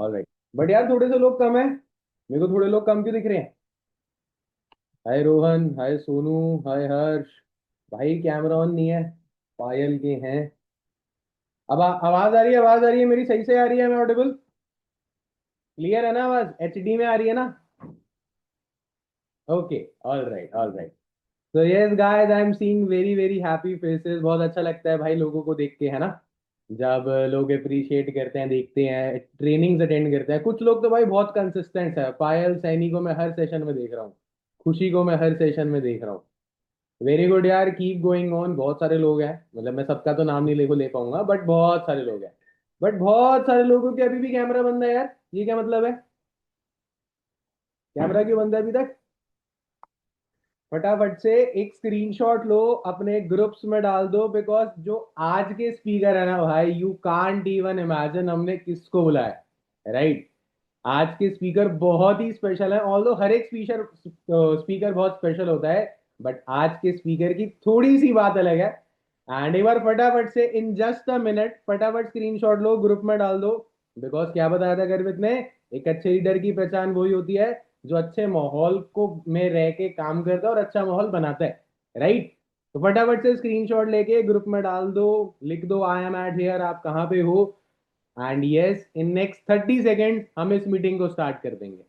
All right. But यार थोड़े से लोग कम है, मेरे को थोड़े लोग कम क्यों दिख रहे हैं? हाय रोहन, हाय सोनू, हाय हर्ष। भाई कैमरा ऑन नहीं है, पायल के हैं। अब आवाज आ रही है, आवाज आ रही है मेरी, सही से आ रही है? मैं ऑडिबल, क्लियर है ना? आवाज एचडी में आ रही है ना? Okay, all right all right. तो yes guys, I am seeing very very happy faces. बहुत अच्छा लगता है भाई लोगों को देख के, है ना? जब लोग अप्रिशिएट करते हैं, देखते हैं, ट्रेनिंग्स अटेंड करते हैं। कुछ लोग तो भाई बहुत कंसिस्टेंट है। पायल सैनी को मैं हर सेशन में देख रहा हूँ, खुशी को मैं हर सेशन में देख रहा हूँ। वेरी गुड यार, कीप गोइंग ऑन। बहुत सारे लोग हैं, मतलब मैं सबका तो नाम नहीं ले पाऊंगा, बट बहुत सारे लोग हैं। बट बहुत सारे लोगों के अभी भी कैमरा बंद है यार, ये क्या मतलब है? कैमरा क्यों बंद है अभी तक? फटाफट से एक स्क्रीनशॉट लो, अपने ग्रुप्स में डाल दो, बिकॉज जो आज के स्पीकर है ना भाई, यू कांट इवन इमेजिन हमने किसको बुलाया, राइट? आज के स्पीकर बहुत ही स्पेशल है। ऑल्दो हर एक स्पीकर स्पीकर बहुत स्पेशल होता है, बट आज के स्पीकर की थोड़ी सी बात अलग है। एंड एक बार फटाफट से इन जस्ट अ मिनट फटाफट स्क्रीनशॉट लो, ग्रुप में डाल दो। बिकॉज क्या बताया था गर्वित ने, एक अच्छे लीडर की पहचान वही होती है जो अच्छे माहौल को में रह के काम करता है और अच्छा माहौल बनाता है, राइट? तो फटाफट से स्क्रीनशॉट लेके ग्रुप में डाल दो, लिख दो आई एम एट हियर, आप कहाँ पे हो। And yes, in next 30 second हम इस मीटिंग को स्टार्ट कर देंगे।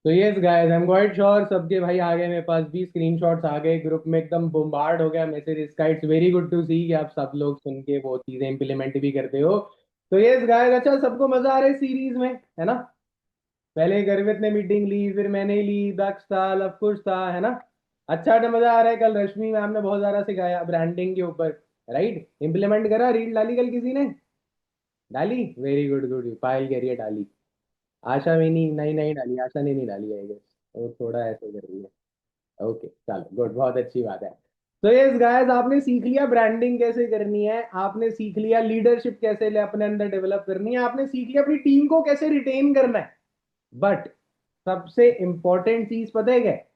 तो yes guys, I am quite sure सबके भाई आ गए, मेरे पास भी स्क्रीनशॉट्स आ गए, ग्रुप में एकदम बोम्बार्ड हो गया मैसेज इसका। इट्स वेरी गुड टू सी कि आप सब लोग सुन के वो चीजें इंप्लीमेंट भी करते हो। तो यस गाइस, अच्छा सबको मजा आ रहा है सीरीज में, है ना? पहले गर्वित ने मीटिंग ली, फिर मैंने ली, दक्ष था, लवकुश था, है ना? अच्छा तो मजा आ रहा है। कल रश्मि मैम ने बहुत सारा सिखाया ब्रांडिंग के ऊपर, राइट? इंप्लीमेंट करा, रील डाली कल किसी ने? डाली, वेरी गुड गुड, पायल कह रही है डाली। आशा में नहीं, नहीं नहीं डाली, आशा ने नहीं डाली आई गेस, वो थोड़ा ऐसे कर रही है। ओके चलो गुड, बहुत अच्छी बात है। तो यस गाइस, आपने सीख लिया ब्रांडिंग कैसे करनी है, आपने सीख लिया लीडरशिप कैसे ले अपने अंदर डेवलप करनी है, आपने सीख लिया अपनी टीम को कैसे रिटेन करना है। बट सबसे इंपॉर्टेंट चीज पता है क्या है?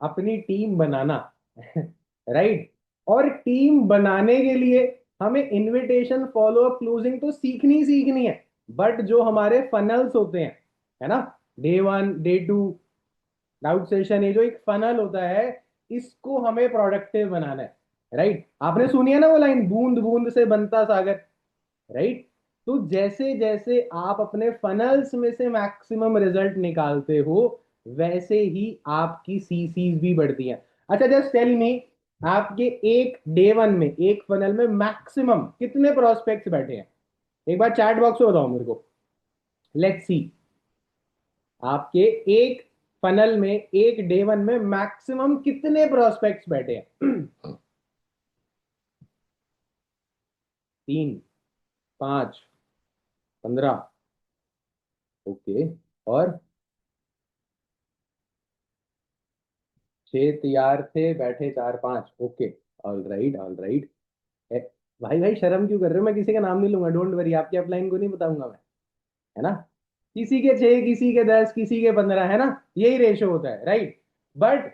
अपनी टीम बनाना राइट? और टीम बनाने के लिए हमें इनविटेशन, फॉलो अप, क्लोजिंग तो सीखनी सीखनी है। बट जो हमारे फनल्स होते हैं, है ना, day one, day two, doubt session, ये जो एक फनल होता है, इसको हमें प्रोडक्टिव बनाना है, राइट? आपने सुनी है ना वो लाइन, बूंद बूंद से बनता सागर, राइट? तो जैसे जैसे आप अपने फनल्स में से मैक्सिमम रिजल्ट निकालते हो, वैसे ही आपकी सीसीज भी बढ़ती हैं। अच्छा जस्ट टेल मी, आपके एक डे वन में, एक फनल में मैक्सिमम कितने प्रोस्पेक्ट्स बैठे हैं? एक बार चैट बॉक्स में बताओ मेरे को, लेट्स सी। आपके एक फनल में एक डे वन में मैक्सिमम कितने प्रोस्पेक्ट्स बैठे हैं? 3, 5, 15? ओके। और 6 तैयार थे, बैठे 4 5, okay. All right all right. भाई भाई शर्म क्यों कर रहे हो? मैं किसी का नाम नहीं लूंगा, डोंट वरी, आपकी अपलाइन को नहीं बताऊंगा मैं, है ना? किसी के 6, किसी के 10, किसी के 15, है ना? यही रेशो होता है, राइट? बट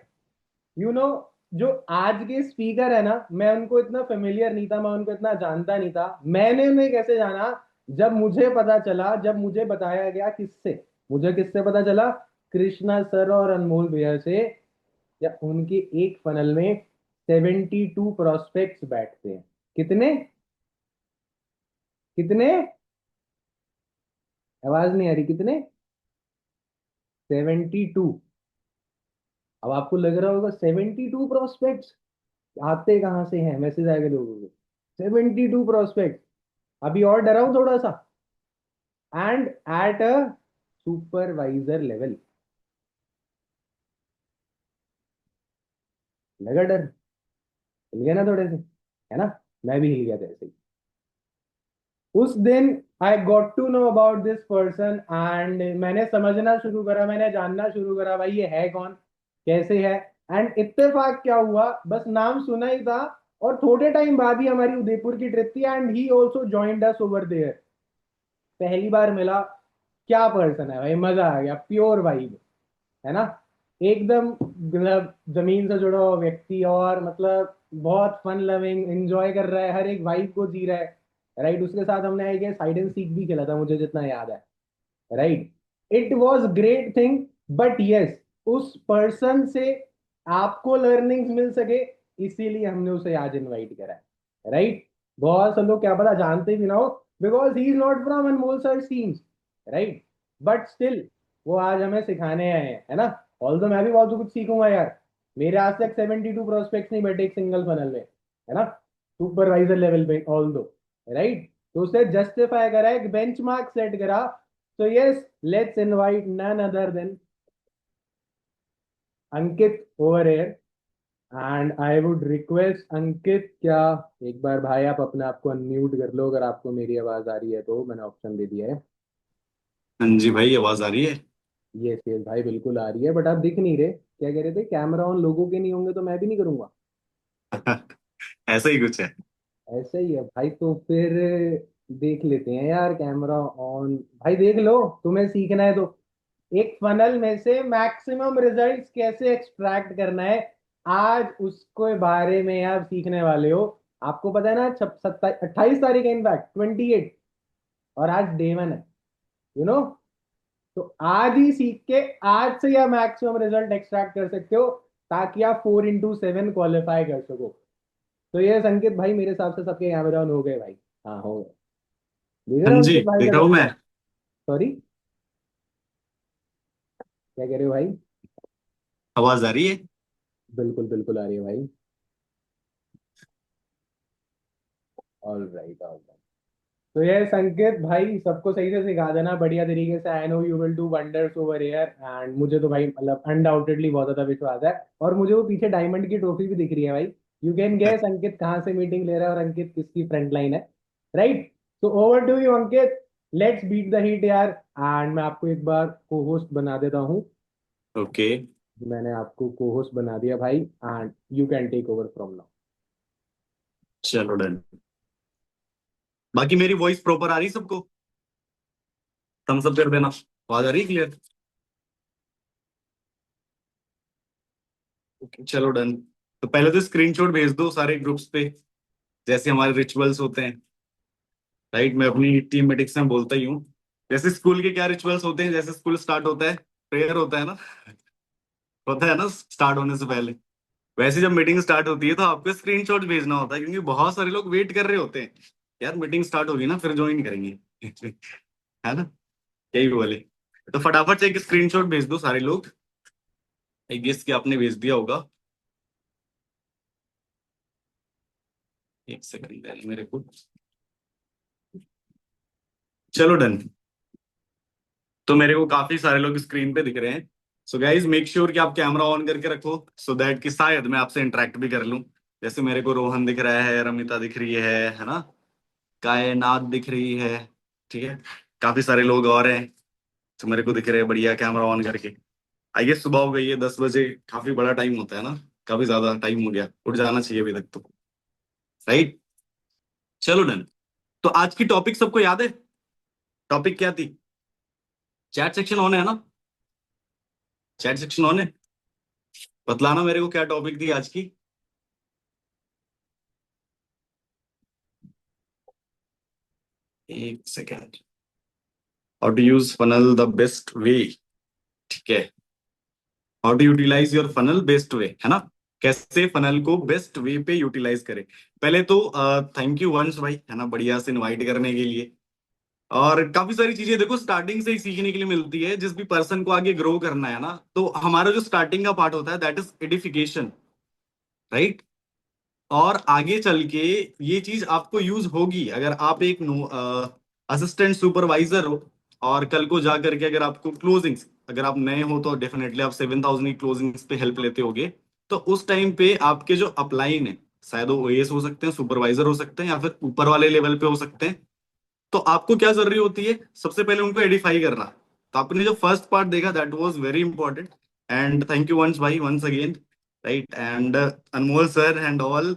यू नो, जो आज के स्पीकर है ना, मैं उनको इतना फेमिलियर नहीं था, मैं उनको इतना जानता नहीं था। मैंने उन्हें कैसे जाना? जब मुझे पता चला, जब मुझे बताया गया, किससे? मुझे किससे पता चला? कृष्णा सर और अनमोल भैया से। या उनके एक फनल में 72 प्रोस्पेक्ट्स बैठते हैं। कितने? कितने? आवाज नहीं आ रही, कितने? 72। अब आपको लग रहा होगा 72 प्रोस्पेक्ट्स आते कहाँ से हैं, मैसेज आएगा लोगों को। 72 प्रोस्पेक्ट। अभी और डराऊं थोड़ा सा। And at a supervisor level. लगा डर? हिल गया ना थोड़े से, है ना? मैं भी हिल गया था ऐसे ही। उस दिन I got to know about this person and मैंने समझना शुरू करा, मैंने जानना शुरू करा भाई ये है कौन, कैसे है। एंड इत्तेफाक क्या हुआ, बस नाम सुना ही था और थोड़े टाइम बाद ही हमारी उदयपुर की ट्रिप थी and he also joined us over there. पहली बार मिला, क्या पर्सन है भाई, मजा आ गया, प्योर वाइब, है ना? एकदम मतलब जमीन से जुड़ा हुआ व्यक्ति और मतलब बहुत फन लविंग, एंजॉय कर रहा है, हर एक वाइब को जी रहा है। राइट, उसके साथ हमने I guess hide and seek भी खेला था मुझे जितना याद है। Right, it was great thing. But yes, उस पर्सन से आपको लर्निंग्स मिल सके इसीलिए हमने उसे आज इनवाइट करा है। राइट, बहुत से लोग क्या पता जानते भी ना हो, because he is not from Anmol sir teams. Right, but still वो आज हमें सिखाने आए हैं, है ना? ऑल्दो मैं भी बहुत कुछ सीखूंगा यार। मेरे आज तक 72 प्रोस्पेक्ट्स नहीं बैठे एक सिंगल फनल में, है ना? सुपरवाइजर लेवल पे ऑल्दो। राइट, तो उसे जस्टिफाई करा, एक बेंचमार्क सेट करा। So yes, let's invite none other than Ankit over here. And I would request Ankit, क्या एक बार भाई आप अपने आप को अनम्यूट कर लो, अगर आपको मेरी आवाज आ रही है तो। मैंने ऑप्शन दे दिया है। हाँ जी भाई, आवाज आ रही है। यस यस भाई, बिल्कुल आ रही है, बट आप दिख नहीं रहे। क्या कह रहे थे, कैमरा ऑन लोगों के नहीं होंगे तो मैं भी नहीं करूंगा। ऐसा ही कुछ है। ऐसे ही है भाई, तो फिर देख लेते हैं यार कैमरा ऑन। भाई देख लो, तुम्हें सीखना है तो एक फनल में से मैक्सिमम रिजल्ट्स कैसे एक्सट्रैक्ट करना है, आज उसके बारे में आप सीखने वाले हो। आपको पता है ना, 28 तारीख है, इनफैक्ट 28, और आज डे 1 है, यू नो। तो आज ही सीख के आज से आप मैक्सिमम रिजल्ट एक्सट्रैक्ट कर सकते हो, ताकि आप 4x7 क्वालिफाई कर सको। तो ये संकेत भाई, मेरे हिसाब से सबके कैमरा ऑन हो गए भाई। हाँ हो गए। देख रहे हाँ हो जी, अंकित भाई का देखा हूँ मैं। चमत्कार? सॉरी, क्या कह रहे हो भाई? आवाज आ रही है। बिल्कुल बिल्कुल आ रही है भाई। All right all right. तो ये संकेत भाई सबको सही से सिखा देना बढ़िया तरीके से। I know you will do wonders over here and मुझे तो भाई मतलब अनडाउटेडली बहुत ज्यादा विश्वास है। और मुझे वो पीछे डायमंड की ट्रॉफी भी दिख रही है भाई। यू कैन गेस अंकित कहाँ से मीटिंग ले रहा है और अंकित किसकी फ्रंट लाइन है। Right, so over to you Ankit. Let's beat the heat यार। एंड मैं आपको एक बार को होस्ट बना देता हूँ। ओके, मैंने आपको को होस्ट बना दिया भाई and you can take over from now. चलो डन। बाकी मेरी वॉइस प्रॉपर आ रही सबको? थम्स अप कर देना, आवाज आ रही है क्लियर? ओके चलो डन। तो पहले तो स्क्रीनशॉट भेज दो सारे ग्रुप्स पे, जैसे हमारे रिचुअल्स होते हैं। राइट, मैं अपनी टीम मीटिंग्स में बोलता ही हूँ। जैसे स्कूल के क्या रिचुअल्स होते हैं, जैसे स्कूल स्टार्ट होता है, प्रेयर होता है ना, होता है ना स्टार्ट होने से पहले। वैसे जब मीटिंग स्टार्ट होती है तो आपको स्क्रीनशॉट भेजना होता है, क्योंकि बहुत सारे लोग वेट कर रहे होते हैं। यार मीटिंग स्टार्ट होगी ना, फिर ज्वाइन करेंगे। है ना, यही बोले। तो फटाफट से एक स्क्रीनशॉट भेज दो सारे लोग। आई गेस कि आपने भेज दिया होगा। एक सेकंड पहले मेरे को। चलो डन। तो मेरे को काफी सारे लोग स्क्रीन पे दिख रहे हैं। सो गाइज मेक श्योर कि आप कैमरा ऑन करके रखो, सो दैट कि शायद मैं आपसे इंटरेक्ट भी कर लूं। जैसे मेरे को रोहन दिख रहा है, रमिता दिख रही है ना, कायनात दिख रही है। ठीक है, काफी सारे लोग और हैं तो मेरे को दिख रहे हैं बढ़िया कैमरा ऑन करके। आई गेस सुबह हो गई है 10 बजे, काफी बड़ा टाइम होता है ना, काफी ज्यादा टाइम हो गया, उठ जाना चाहिए अभी तक तो। राइट, चलो डन। तो आज की टॉपिक सबको याद है? टॉपिक क्या थी? चैट सेक्शन ऑन है ना? चैट सेक्शन ऑन है? बतलाना मेरे को क्या टॉपिक थी आज की। एक second. How to use funnel the best way. ठीक है, how to utilise your funnel best way, है ना? कैसे फनल को बेस्ट वे पे यूटिलाइज करें। पहले तो थैंक यू वंश भाई, है ना, बढ़िया से इनवाइट करने के लिए। और काफी सारी चीजें देखो स्टार्टिंग से ही सीखने के लिए मिलती है। जिस भी पर्सन को आगे ग्रो करना है ना, तो हमारा जो स्टार्टिंग का पार्ट होता है दैट इज एडिफिकेशन। राइट, और आगे चल के ये चीज आपको यूज होगी अगर आप एक असिस्टेंट सुपरवाइजर हो, और कल को जा करके अगर आपको क्लोजिंग्स, अगर आप नए हो तो डेफिनेटली आप 7,000 की क्लोजिंग्स पे हेल्प लेते होगे। तो उस टाइम पे आपके जो अपलाइन है, शायद वो ओएस हो सकते हैं, सुपरवाइजर हो सकते हैं, या फिर ऊपर वाले लेवल पे हो सकते हैं। तो आपको क्या जरूरी होती है, सबसे पहले उनको एडिफाई करना। तो आपने जो फर्स्ट पार्ट देखा that was very important, and thank you once भाई, once again, right, and Anmol sir and all,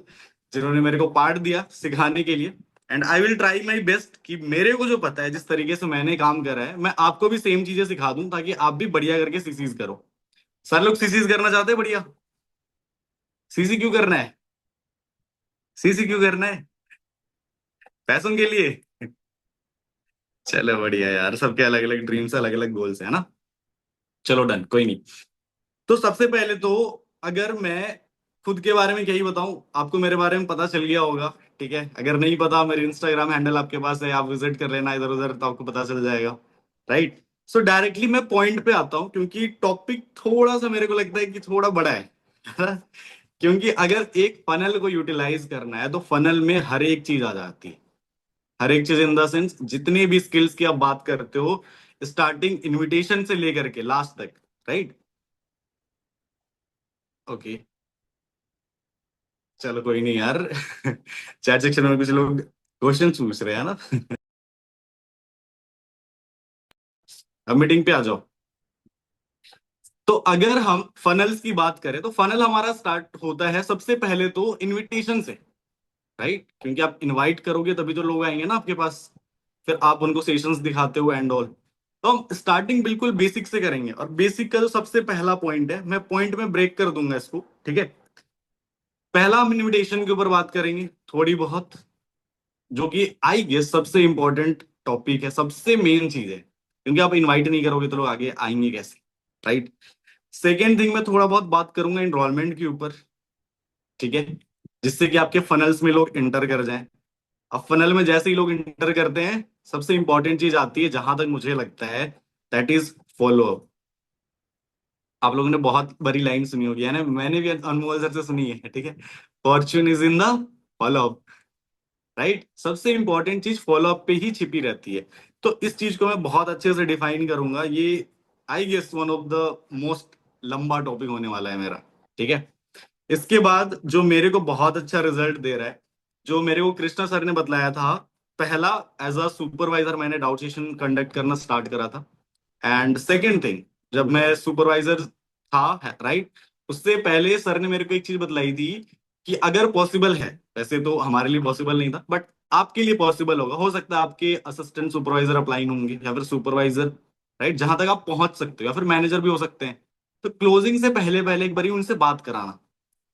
जिन्होंने मेरे को पार्ट दिया सिखाने के लिए। And I will try my best कि मेरे को जो पता है, जिस तरीके से मैंने काम करा है, मैं आपको भी सेम चीजें सिखा दूं, ताकि आप भी बढ़िया करके सीसीज करो। सर लोग सीसीज करना चाहते हैं बढ़िया? सीसी क्यों करना है? सीसी क्यों करना है? पैसों के लिए? चलो बढ़िया यार, सबके अलग अलग ड्रीम्स, अलग अलग गोल्स है ना। चलो डन, कोई नहीं। तो सबसे पहले तो, अगर मैं खुद के बारे में क्या ही बताऊं, आपको मेरे बारे में पता चल गया होगा। ठीक है, अगर नहीं पता, मेरी इंस्टाग्राम हैंडल आपके पास है, आप विजिट कर लेना इधर उधर, तो आपको पता चल जाएगा। राइट। सो डायरेक्टली मैं पॉइंट पे आता हूं, क्योंकि टॉपिक थोड़ा सा मेरे को लगता है कि थोड़ा बड़ा है। क्योंकि अगर एक फनल को यूटिलाइज करना है, तो फनल में हर एक चीज आ जाती है। हर एक चीज इन द सेंस, जितने भी स्किल्स की आप बात करते हो, स्टार्टिंग इनविटेशन से लेकर के लास्ट तक। राइट। ओके। चलो कोई नहीं यार। चैट सेक्शन में कुछ लोग क्वेश्चन पूछ रहे हैं ना। अब मीटिंग पे आ जाओ। तो अगर हम फनल्स की बात करें, तो फनल हमारा स्टार्ट होता है सबसे पहले तो इनविटेशन से। राइट, क्योंकि आप इनवाइट करोगे तभी तो लोग आएंगे ना आपके पास। फिर आप उनको सेशंस दिखाते हो एंड ऑल। तो हम स्टार्टिंग बिल्कुल बेसिक से करेंगे, और बेसिक का जो सबसे पहला पॉइंट है, मैं पॉइंट में ब्रेक कर दूंगा इसको, ठीक है। पहला हम इनविटेशन के ऊपर बात करेंगे थोड़ी बहुत, जो कि आई गेस सबसे इंपॉर्टेंट टॉपिक है, सबसे मेन चीज है, क्योंकि आप इनवाइट नहीं करोगे तो लोग आगे आएंगे कैसे। राइट। सेकेंड थिंग, मैं थोड़ा बहुत बात करूंगा एनरोलमेंट के ऊपर, ठीक है, जिससे कि आपके फनल्स में लोग इंटर कर जाएं। अब फनल में जैसे ही लोग इंटर करते हैं, सबसे इंपॉर्टेंट चीज आती है, जहां तक मुझे लगता है, दैट इज फॉलो अप। आप लोगों ने बहुत बड़ी लाइन सुनी होगी, है ना, मैंने भी अनमोल सर से सुनी है, ठीक है। Fortune is in the follow up. Right, सबसे इंपॉर्टेंट चीज फॉलो अप पे ही छिपी रहती है। तो इस चीज को मैं बहुत अच्छे से डिफाइन करूंगा, ये I guess one of the most लंबा टॉपिक होने वाला है मेरा, ठीक है। इसके बाद जो मेरे को बहुत अच्छा रिजल्ट दे रहा है, जो मेरे को कृष्णा सर ने बतलाया था, पहला, एज अ सुपरवाइजर मैंने डाउट सेशन कंडक्ट करना स्टार्ट करा था। एंड सेकेंड थिंग, जब मैं सुपरवाइजर था, राइट, उससे पहले सर ने मेरे को एक चीज बतलाई थी, कि अगर पॉसिबल है, वैसे तो हमारे लिए पॉसिबल नहीं था, बट आपके लिए पॉसिबल होगा, हो सकता है आपके असिस्टेंट सुपरवाइजर अप्लाइन होंगे, या फिर सुपरवाइजर, राइट, जहां तक आप पहुंच सकते हो, या फिर मैनेजर भी हो सकते हैं। तो क्लोजिंग से पहले पहले एक बार उनसे बात कराना।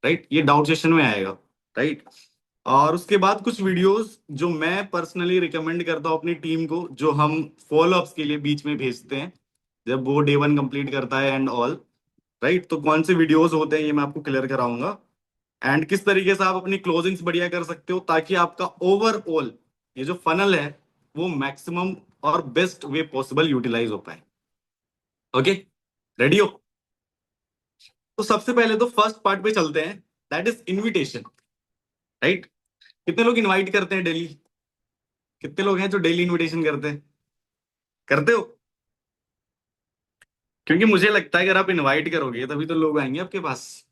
राइट, ये डाउट सेशन में आएगा। राइट। और उसके बाद कुछ वीडियोस जो मैं पर्सनली रिकमेंड करता हूँ अपनी टीम को, जो हम फॉलो अप्स के लिए बीच में भेजते हैं, जब वो डे वन कंप्लीट करता है एंड ऑल। राइट, तो कौन से वीडियोस होते हैं ये मैं आपको क्लियर कराऊंगा, एंड किस तरीके से आप अपनी क्लोजिंग्स बढ़िया कर सकते हो, ताकि आपका ओवरऑल ये जो फनल है, वो मैक्सिमम और बेस्ट वे पॉसिबल यूटिलाइज हो पाए। ओके, रेडी हो? तो सबसे पहले तो फर्स्ट पार्ट पे चलते हैं, दैट इज इनविटेशन। राइट। कितने लोग इनवाइट करते हैं डेली? कितने लोग हैं जो डेली इनविटेशन करते हैं? करते हो? क्योंकि मुझे लगता है अगर आप इनवाइट करोगे तभी तो लोग आएंगे आपके पास,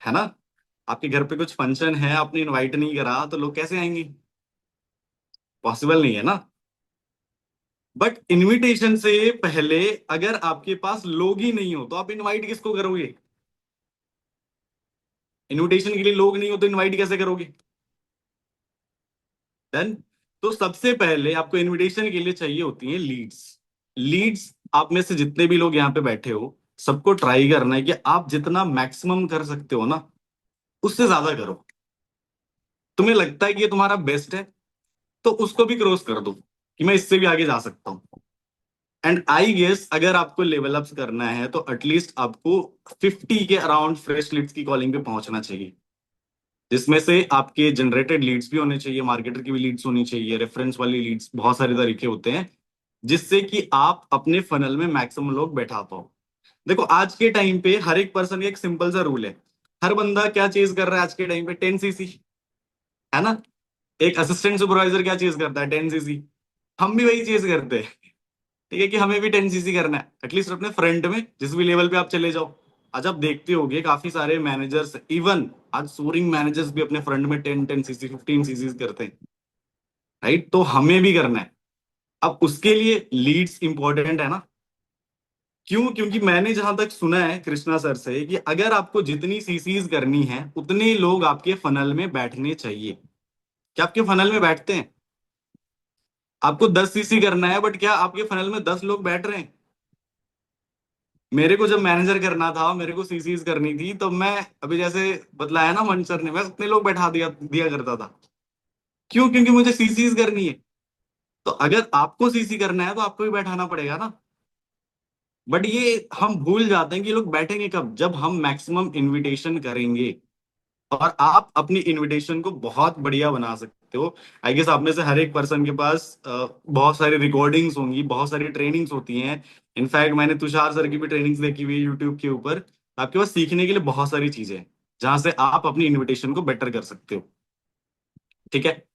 है ना। आपके घर पे कुछ फंक्शन है, आपने इनवाइट नहीं करा, तो लोग कैसे आएंगे? पॉसिबल नहीं है ना। बट इनविटेशन से पहले अगर आपके पास लोग ही नहीं हो, तो आप इनवाइट किसको करोगे? इनविटेशन के लिए लोग नहीं हो तो इनवाइट कैसे करोगे? डन। तो सबसे पहले आपको इनविटेशन के लिए चाहिए होती है लीड्स। लीड्स, आप में से जितने भी लोग यहाँ पे बैठे हो, सबको ट्राई करना है कि आप जितना मैक्सिमम कर सकते हो ना, उससे ज्यादा करो। तुम्हें लगता है कि ये तुम्हारा बेस्ट है, तो उसको भी क्रॉस कर दो, कि मैं इससे भी आगे जा सकता हूँ। एंड आई गेस अगर आपको लेवल अप करना है, तो एटलीस्ट आपको 50 के अराउंड फ्रेश लीड्स की कॉलिंग पे पहुंचना चाहिए, जिसमें से आपके जनरेटेड लीड्स भी होने चाहिए, मार्केटर की भी लीड्स होनी चाहिए, रेफरेंस वाली लीड्स, बहुत सारे तरीके होते हैं, जिससे कि आप अपने फनल में मैक्सिमम लोग बैठा पाओ। देखो आज के टाइम पे हर एक पर्सन का एक सिंपल सा रूल है, हर बंदा क्या चीज कर रहा है आज के टाइम पे? 10 सीसी, है ना? एक असिस्टेंट सुपरवाइजर क्या चीज करता है? 10 सीसी। हम भी वही चीज करते हैं। ठीक है कि हमें भी 10 सीसी करना है एटलीस्ट अपने फ्रंट में, जिस भी लेवल पे आप चले जाओ। आज आप देखते होगे काफी सारे मैनेजर्स, इवन आज सोरिंग मैनेजर्स भी अपने फ्रंट में 10 10 सीसी 15 सीसी करते हैं। राइट, तो हमें भी करना है। अब उसके लिए लीड्स इंपॉर्टेंट है ना? क्यों? क्योंकि मैंने जहां तक सुना है कृष्णा सर से कि अगर आपको जितनी सीसीज करनी है उतने लोग आपके फनल में बैठने चाहिए। क्या आपके फनल में बैठते हैं? आपको 10 सीसी करना है बट क्या आपके फनल में 10 लोग बैठ रहे हैं? मेरे को जब मैनेजर करना था, मेरे को सीसीज करनी थी, तो मैं, अभी जैसे बतलाया ना मंच सर ने, मैं उतने लोग बैठा दिया दिया करता था। क्यों? क्योंकि मुझे सीसीज करनी है। तो अगर आपको सीसी करना है तो आपको भी बैठाना पड़ेगा ना। बट ये हम भूल जाते हैं कि ये लोग बैठेंगे कब? जब हम मैक्सिमम इनविटेशन करेंगे। और आप अपनी इनविटेशन को बहुत बढ़िया बना सकते हो। आई गेस आप में से हर एक पर्सन के पास बहुत सारी रिकॉर्डिंग्स होंगी, बहुत सारी ट्रेनिंग्स होती हैं। इनफैक्ट मैंने तुषार सर की भी ट्रेनिंग्स देखी हुई है यूट्यूब के ऊपर। आपके पास सीखने के लिए बहुत सारी चीजें हैं जहां से आप अपनी इनविटेशन को बेटर कर सकते हो। ठीक है?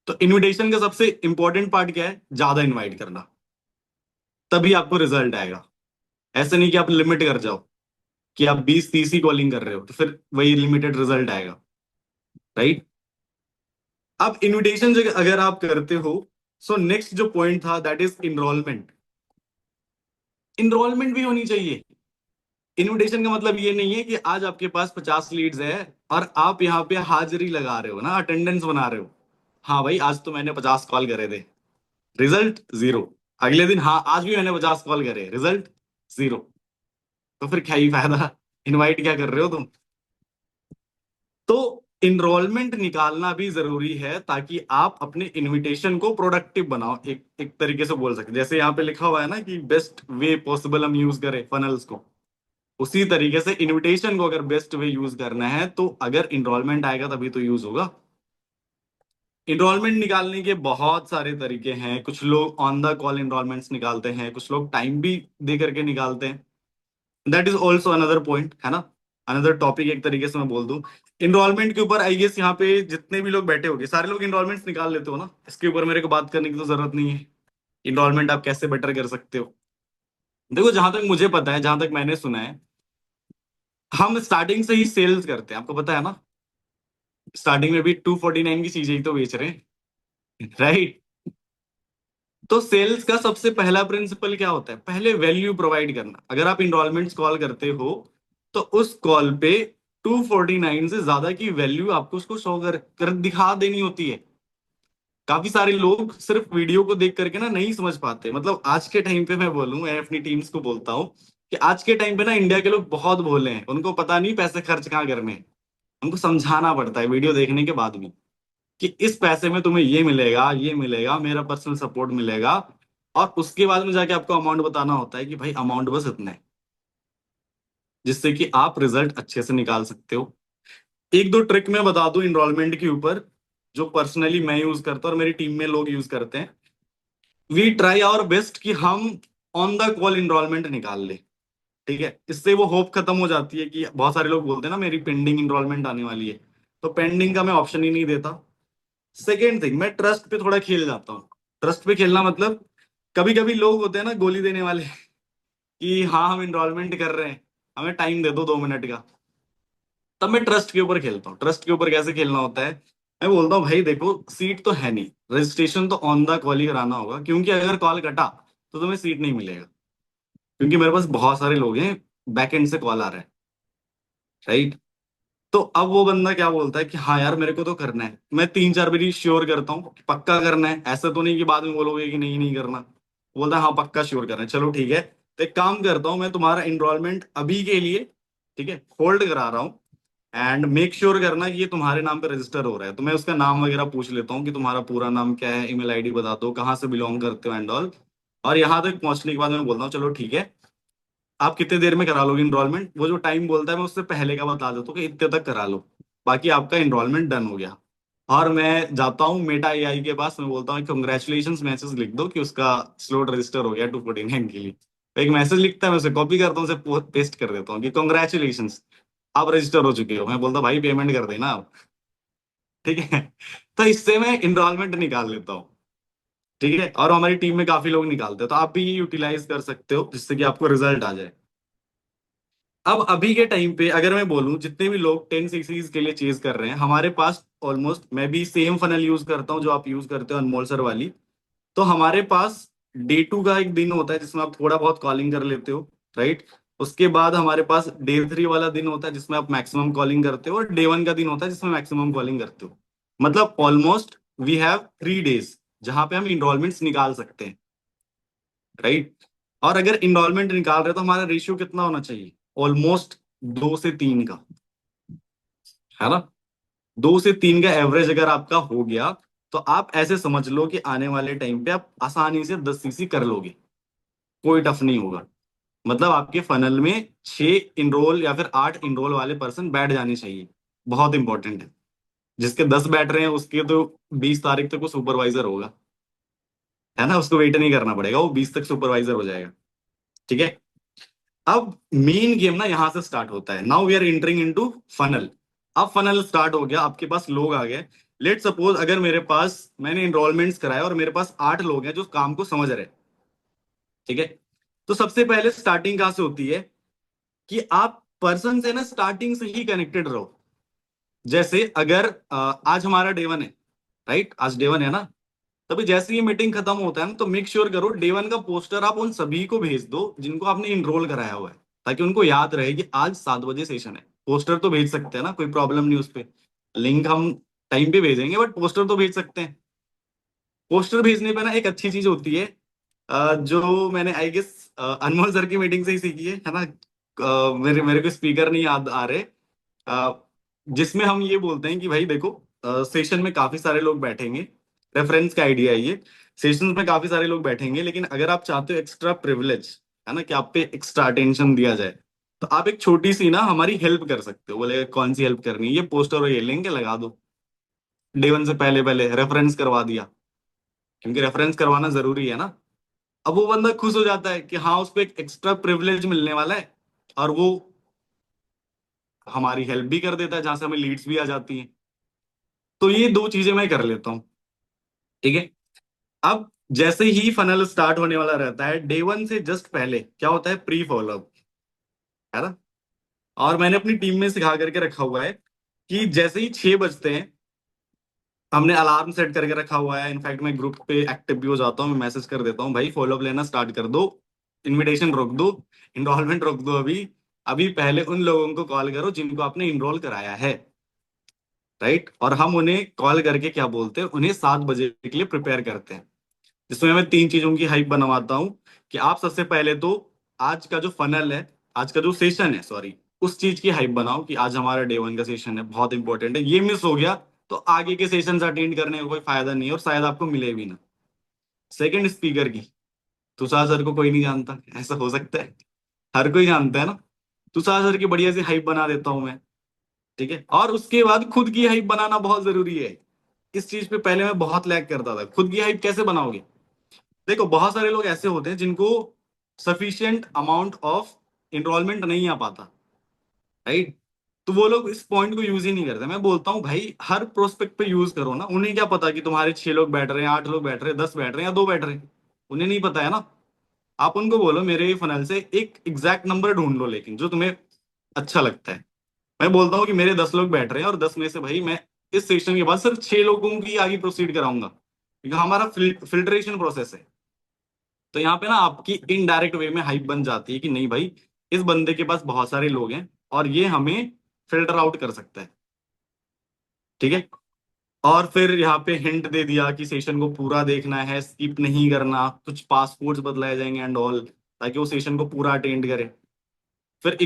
तो इनविटेशन का सबसे इंपॉर्टेंट पार्ट क्या है? ज्यादा इनवाइट करना। तभी आपको रिजल्ट आएगा। ऐसे नहीं कि आप लिमिट कर जाओ कि आप 20 30 ही कॉलिंग कर रहे हो तो फिर वही लिमिटेड रिजल्ट आएगा। राइट? अब इनविटेशन अगर आप करते हो, सो नेक्स्ट जो पॉइंट था दैट इज इनरोलमेंट। इनरोलमेंट भी होनी चाहिए। इनविटेशन का मतलब ये नहीं है कि आज आपके पास 50 लीड्स है और आप यहाँ पे हाजिरी लगा रहे हो ना, अटेंडेंस बना रहे हो। हाँ भाई, आज तो मैंने 50 कॉल करे थे, रिजल्ट जीरो। अगले दिन, हाँ आज भी मैंने 50 कॉल करे, रिजल्ट जीरो। तो फिर क्या ही फायदा? इनवाइट क्या कर रहे हो तुम? तो इनरोलमेंट निकालना भी जरूरी है ताकि आप अपने इनविटेशन को प्रोडक्टिव बनाओ, एक एक तरीके से बोल सकते, जैसे यहाँ पे लिखा हुआ है ना कि बेस्ट वे पॉसिबल हम यूज करें फनल्स को। उसी तरीके से इनविटेशन को अगर बेस्ट वे यूज करना है तो अगर इनरोलमेंट आएगा तभी तो यूज होगा। इनरोलमेंट निकालने के बहुत सारे तरीके हैं। कुछ लोग ऑन द कॉल इनरोलमेंट्स निकालते हैं, कुछ लोग टाइम भी दे करके निकालते हैं। That is also another point, है ना? अनदर टॉपिक एक तरीके से मैं बोल दूं। इनरोलमेंट के ऊपर आई गेस यहाँ पे जितने भी लोग बैठे होंगे सारे लोग इनरोलमेंट्स निकाल लेते हो ना, इसके ऊपर मेरे को बात करने की तो जरूरत नहीं है। इनरोलमेंट आप कैसे बेटर कर सकते हो? देखो, जहां तक मुझे पता है, जहां तक मैंने सुना है, हम स्टार्टिंग से ही सेल्स करते हैं, आपको पता है ना। स्टार्टिंग में भी 249 की चीजें ही तो बेच रहे हैं। राइट? तो सेल्स का सबसे पहला प्रिंसिपल क्या होता है? पहले वैल्यू प्रोवाइड करना। अगर आप इनरोलमेंट्स कॉल करते हो तो उस कॉल पे 249 से ज्यादा की वैल्यू आपको उसको शो कर दिखा देनी होती है। काफी सारे लोग सिर्फ वीडियो को देख करके ना नहीं समझ पाते। मतलब आज के टाइम पे मैं बोलूं, मैं अपनी टीम्स को बोलता हूँ कि आज के टाइम पे ना इंडिया के लोग बहुत भोले हैं, उनको पता नहीं पैसे खर्च कहाँ करने हैं। उनको समझाना पड़ता है वीडियो देखने के बाद भी कि इस पैसे में तुम्हें ये मिलेगा, मेरा पर्सनल सपोर्ट मिलेगा। और उसके बाद में जाके आपको अमाउंट बताना होता है कि भाई अमाउंट बस इतना है, जिससे कि आप रिजल्ट अच्छे से निकाल सकते हो। एक दो ट्रिक मैं बता दूं इनरोलमेंट के ऊपर, जो पर्सनली मैं यूज करता हूँ और मेरी टीम में लोग यूज करते हैं। वी ट्राई आवर बेस्ट कि हम ऑन द कॉल इनरोलमेंट निकाल ले। ठीक है? इससे वो होप खत्म हो जाती है कि बहुत सारे लोग बोलते हैं ना मेरी पेंडिंग इनरोलमेंट आने वाली है, तो पेंडिंग का मैं ऑप्शन ही नहीं देता। सेकेंड थिंग, मैं ट्रस्ट पे थोड़ा खेल जाता हूँ। ट्रस्ट पे खेलना मतलब, कभी कभी लोग होते हैं ना गोली देने वाले कि हाँ हम इनरोलमेंट कर रहे हैं, हमें टाइम दे दो 2 मिनट का। तब मैं ट्रस्ट के ऊपर खेलता हूँ। ट्रस्ट के ऊपर कैसे खेलना होता है? मैं बोलता हूँ भाई देखो, सीट तो है नहीं, रजिस्ट्रेशन तो ऑन द कॉल ही कराना होगा, क्योंकि अगर कॉल कटा तो तुम्हें सीट नहीं मिलेगा। क्योंकि मेरे पास बहुत सारे लोग हैं, बैक एंड से कॉल आ रहा है। राइट? तो अब वो बंदा क्या बोलता है कि हाँ यार मेरे को तो करना है, मैं 3 4 बारी श्योर करता हूँ कि पक्का करना है, ऐसा तो नहीं कि बाद में बोलोगे कि नहीं नहीं करना। बोलता है हाँ पक्का श्योर करना है, चलो ठीक है। तो एक काम करता हूँ, मैं तुम्हारा इनरोलमेंट अभी के लिए, ठीक है, होल्ड करा रहा हूँ। एंड मेक श्योर करना कि ये तुम्हारे नाम पे रजिस्टर हो रहा है। तो मैं उसका नाम वगैरह पूछ लेता हूँ कि तुम्हारा पूरा नाम क्या है, ईमेल आईडी बता दो, कहाँ से बिलोंग करते हो एंड ऑल। और यहाँ तक पहुंचने के बाद मैं बोलता हूँ चलो ठीक है, आप कितने देर में करा लोगे इनरोलमेंट? वो जो टाइम बोलता है मैं उससे पहले का बता देता हूँ कि इतने तक करा लो, बाकी आपका इनरोलमेंट डन हो गया। और मैं जाता हूँ मेटा एआई के पास, मैं बोलता हूँ कंग्रेचुलेशन मैसेज लिख दो कि उसका स्लॉट रजिस्टर हो गया 249 के लिए। तो एक मैसेज लिखता है, मैं उसे कॉपी करता हूँ, उसे पेस्ट कर देता हूँ कि कंग्रेचुलेशन, आप रजिस्टर हो चुके हो, मैं बोलता भाई पेमेंट कर देना आप। ठीक है। तो इससे मैं इनरोलमेंट निकाल लेता हूँ। ठीक है, और हमारी टीम में काफी लोग निकालते हैं, तो आप भी ये यूटिलाइज कर सकते हो जिससे कि आपको रिजल्ट आ जाए। अब अभी के टाइम पे अगर मैं बोलूं, जितने भी लोग 10 सीसीज के लिए चेज कर रहे हैं, हमारे पास ऑलमोस्ट, मैं भी सेम फनल यूज करता हूँ जो आप यूज करते हो अनमोल सर वाली। तो हमारे पास डे 2 का एक दिन होता है जिसमें आप थोड़ा बहुत कॉलिंग कर लेते हो, राइट। उसके बाद हमारे पास डे 3 वाला दिन होता है जिसमें आप मैक्सिमम कॉलिंग करते हो, और डे 1 का दिन होता है जिसमें मैक्सिमम कॉलिंग करते हो। मतलब ऑलमोस्ट वी हैव 3 डेज जहां पे हम इनरोलमेंट्स निकाल सकते हैं, राइट। और अगर इनरोलमेंट निकाल रहे हैं तो हमारा रेशियो कितना होना चाहिए? ऑलमोस्ट 2 से 3 का, है ना। 2 से 3 का एवरेज अगर आपका हो गया, तो आप ऐसे समझ लो कि आने वाले टाइम पे आप आसानी से 10 सीसी कर लोगे, कोई टफ नहीं होगा। मतलब आपके फनल में 6 इनरोल या फिर 8 इनरोल वाले पर्सन बैठ जाने चाहिए, बहुत इंपॉर्टेंट है। जिसके 10 बैठ रहे हैं उसके तो 20 तारीख तक वो सुपरवाइजर होगा, है ना, उसको वेट नहीं करना पड़ेगा, वो 20 तक सुपरवाइजर हो जाएगा। ठीक है। अब मेन गेम ना यहां से स्टार्ट होता है। Now we are entering into funnel. अब फनल स्टार्ट हो गया, आपके पास लोग आ गए। लेट सपोज अगर मेरे पास, मैंने इनरोलमेंट्स कराया और मेरे पास 8 लोग हैं जो काम को समझ रहे हैं। ठीक है। तो सबसे पहले स्टार्टिंग कहां से होती है कि आप पर्सन से ना स्टार्टिंग से ही कनेक्टेड रहो। जैसे अगर आज हमारा डे 1 है, राइट, आज डे 1 है ना। तभी जैसे ही मीटिंग खत्म होता है ना, तो मेक श्योर करो डे 1 का पोस्टर आप उन सभी को भेज दो जिनको आपने इनरोल कराया हुआ है, ताकि उनको याद रहे कि आज 7 बजे सेशन है। पोस्टर तो भेज सकते हैं ना, कोई प्रॉब्लम नहीं उस पर। लिंक हम टाइम पे भेजेंगे, बट पोस्टर तो भेज सकते हैं। पोस्टर भेजने पे ना एक अच्छी चीज होती है, जो मैंने आई गेस अनमोल सर की मीटिंग से ही सीखी है ना। मेरे मेरे को स्पीकर नहीं याद आ रहे, अ, जिसमें हम ये बोलते हैं कि भाई देखो, सेशन में काफी सारे लोग बैठेंगे। रेफरेंस का आइडिया है ये। सेशन में काफी सारे लोग बैठेंगे, लेकिन अगर आप चाहते हो एक्स्ट्रा प्रिविलेज, है ना, कि आप पे एक्स्ट्रा अटेंशन दिया जाए, तो आप एक छोटी सी ना हमारी हेल्प कर सकते हो। बोले कौन सी हेल्प करनी है? ये पोस्टर और ये लिंक लगा दो। डे 1 से पहले पहले रेफरेंस करवा दिया, क्योंकि रेफरेंस करवाना जरूरी है ना। अब वो बंदा खुश हो जाता है कि हाँ उसको एक एक्स्ट्रा प्रिविलेज मिलने वाला है, और वो हमारी हेल्प भी कर देता है, जहां से हमें लीड्स भी आ जाती हैं। तो ये 2 चीजें मैं कर लेता हूँ। ठीक है। अब जैसे ही फनल स्टार्ट होने वाला रहता है, डे 1 से जस्ट पहले क्या होता है? प्री फॉलोअप, है ना। और मैंने अपनी टीम में सिखा करके रखा हुआ है कि जैसे ही 6 बजते हैं, हमने अलार्म सेट करके रखा हुआ है। इनफैक्ट मैं ग्रुप पे एक्टिव भी हो जाता हूँ, मैं मैसेज कर देता हूँ भाई फॉलोअप लेना स्टार्ट कर दो, इनविटेशन रोक दो, इनरोलमेंट रोक दो। अभी अभी पहले उन लोगों को कॉल करो जिनको आपने इनरोल कराया है, राइट। और हम उन्हें कॉल करके क्या बोलते हैं, उन्हें 7 बजे के लिए प्रिपेयर करते हैं, जिसमें मैं 3 चीजों की हाइप बनवाता हूँ। कि आप सबसे पहले तो आज का जो फनल है, आज का जो सेशन है, सॉरी, उस चीज की हाइप बनाओ कि आज हमारा डे 1 का सेशन है, बहुत इंपॉर्टेंट है। ये मिस हो गया तो आगे के सेशन अटेंड करने का कोई फायदा नहीं है, और शायद आपको मिले भी ना। सेकंड, स्पीकर की। तुषार सर को कोई नहीं जानता, ऐसा हो सकता है? हर कोई जानता है ना। तुषार सर की बढ़िया सी हाइप बना देता हूं मैं। ठीक है। और उसके बाद खुद की हाइप बनाना बहुत जरूरी है। इस चीज पे पहले मैं बहुत लैग करता था। खुद की हाइप कैसे बनाओगे? देखो, बहुत सारे लोग ऐसे होते हैं जिनको सफिशिएंट अमाउंट ऑफ इनरोलमेंट नहीं आ पाता, राइट। तो वो लोग इस पॉइंट को यूज ही नहीं करते। मैं बोलता हूँ भाई हर प्रोस्पेक्ट पे यूज करो ना। उन्हें क्या पता कि तुम्हारे 6 लोग बैठ रहे हैं, 8 लोग बैठ रहे हैं, 10 बैठ रहे हैं या 2 बैठ रहे हैं? उन्हें नहीं पता है ना। आप उनको बोलो मेरे फनल से एक एग्जैक्ट नंबर ढूंढ लो, लेकिन जो तुम्हें अच्छा लगता है। मैं बोलता हूँ कि मेरे 10 लोग बैठ रहे हैं, और 10 में से भाई मैं इस सेशन के बाद सिर्फ 6 लोगों की आगे प्रोसीड कराऊंगा, क्योंकि हमारा फिल्ट्रेशन प्रोसेस है। तो यहाँ पे ना आपकी इनडायरेक्ट वे में हाइप बन जाती है कि नहीं भाई, इस बंदे के पास बहुत सारे लोग हैं और ये हमें फिल्टर आउट कर सकता है। ठीक है। और फिर यहाँ पे हिंट दे दिया कि सेशन को पूरा देखना है, स्किप नहीं करना, कुछ पासपोर्ट्स बदलाए जाएंगे एंड ऑल, ताकि वो सेशन को पूरा अटेंड करे। फिर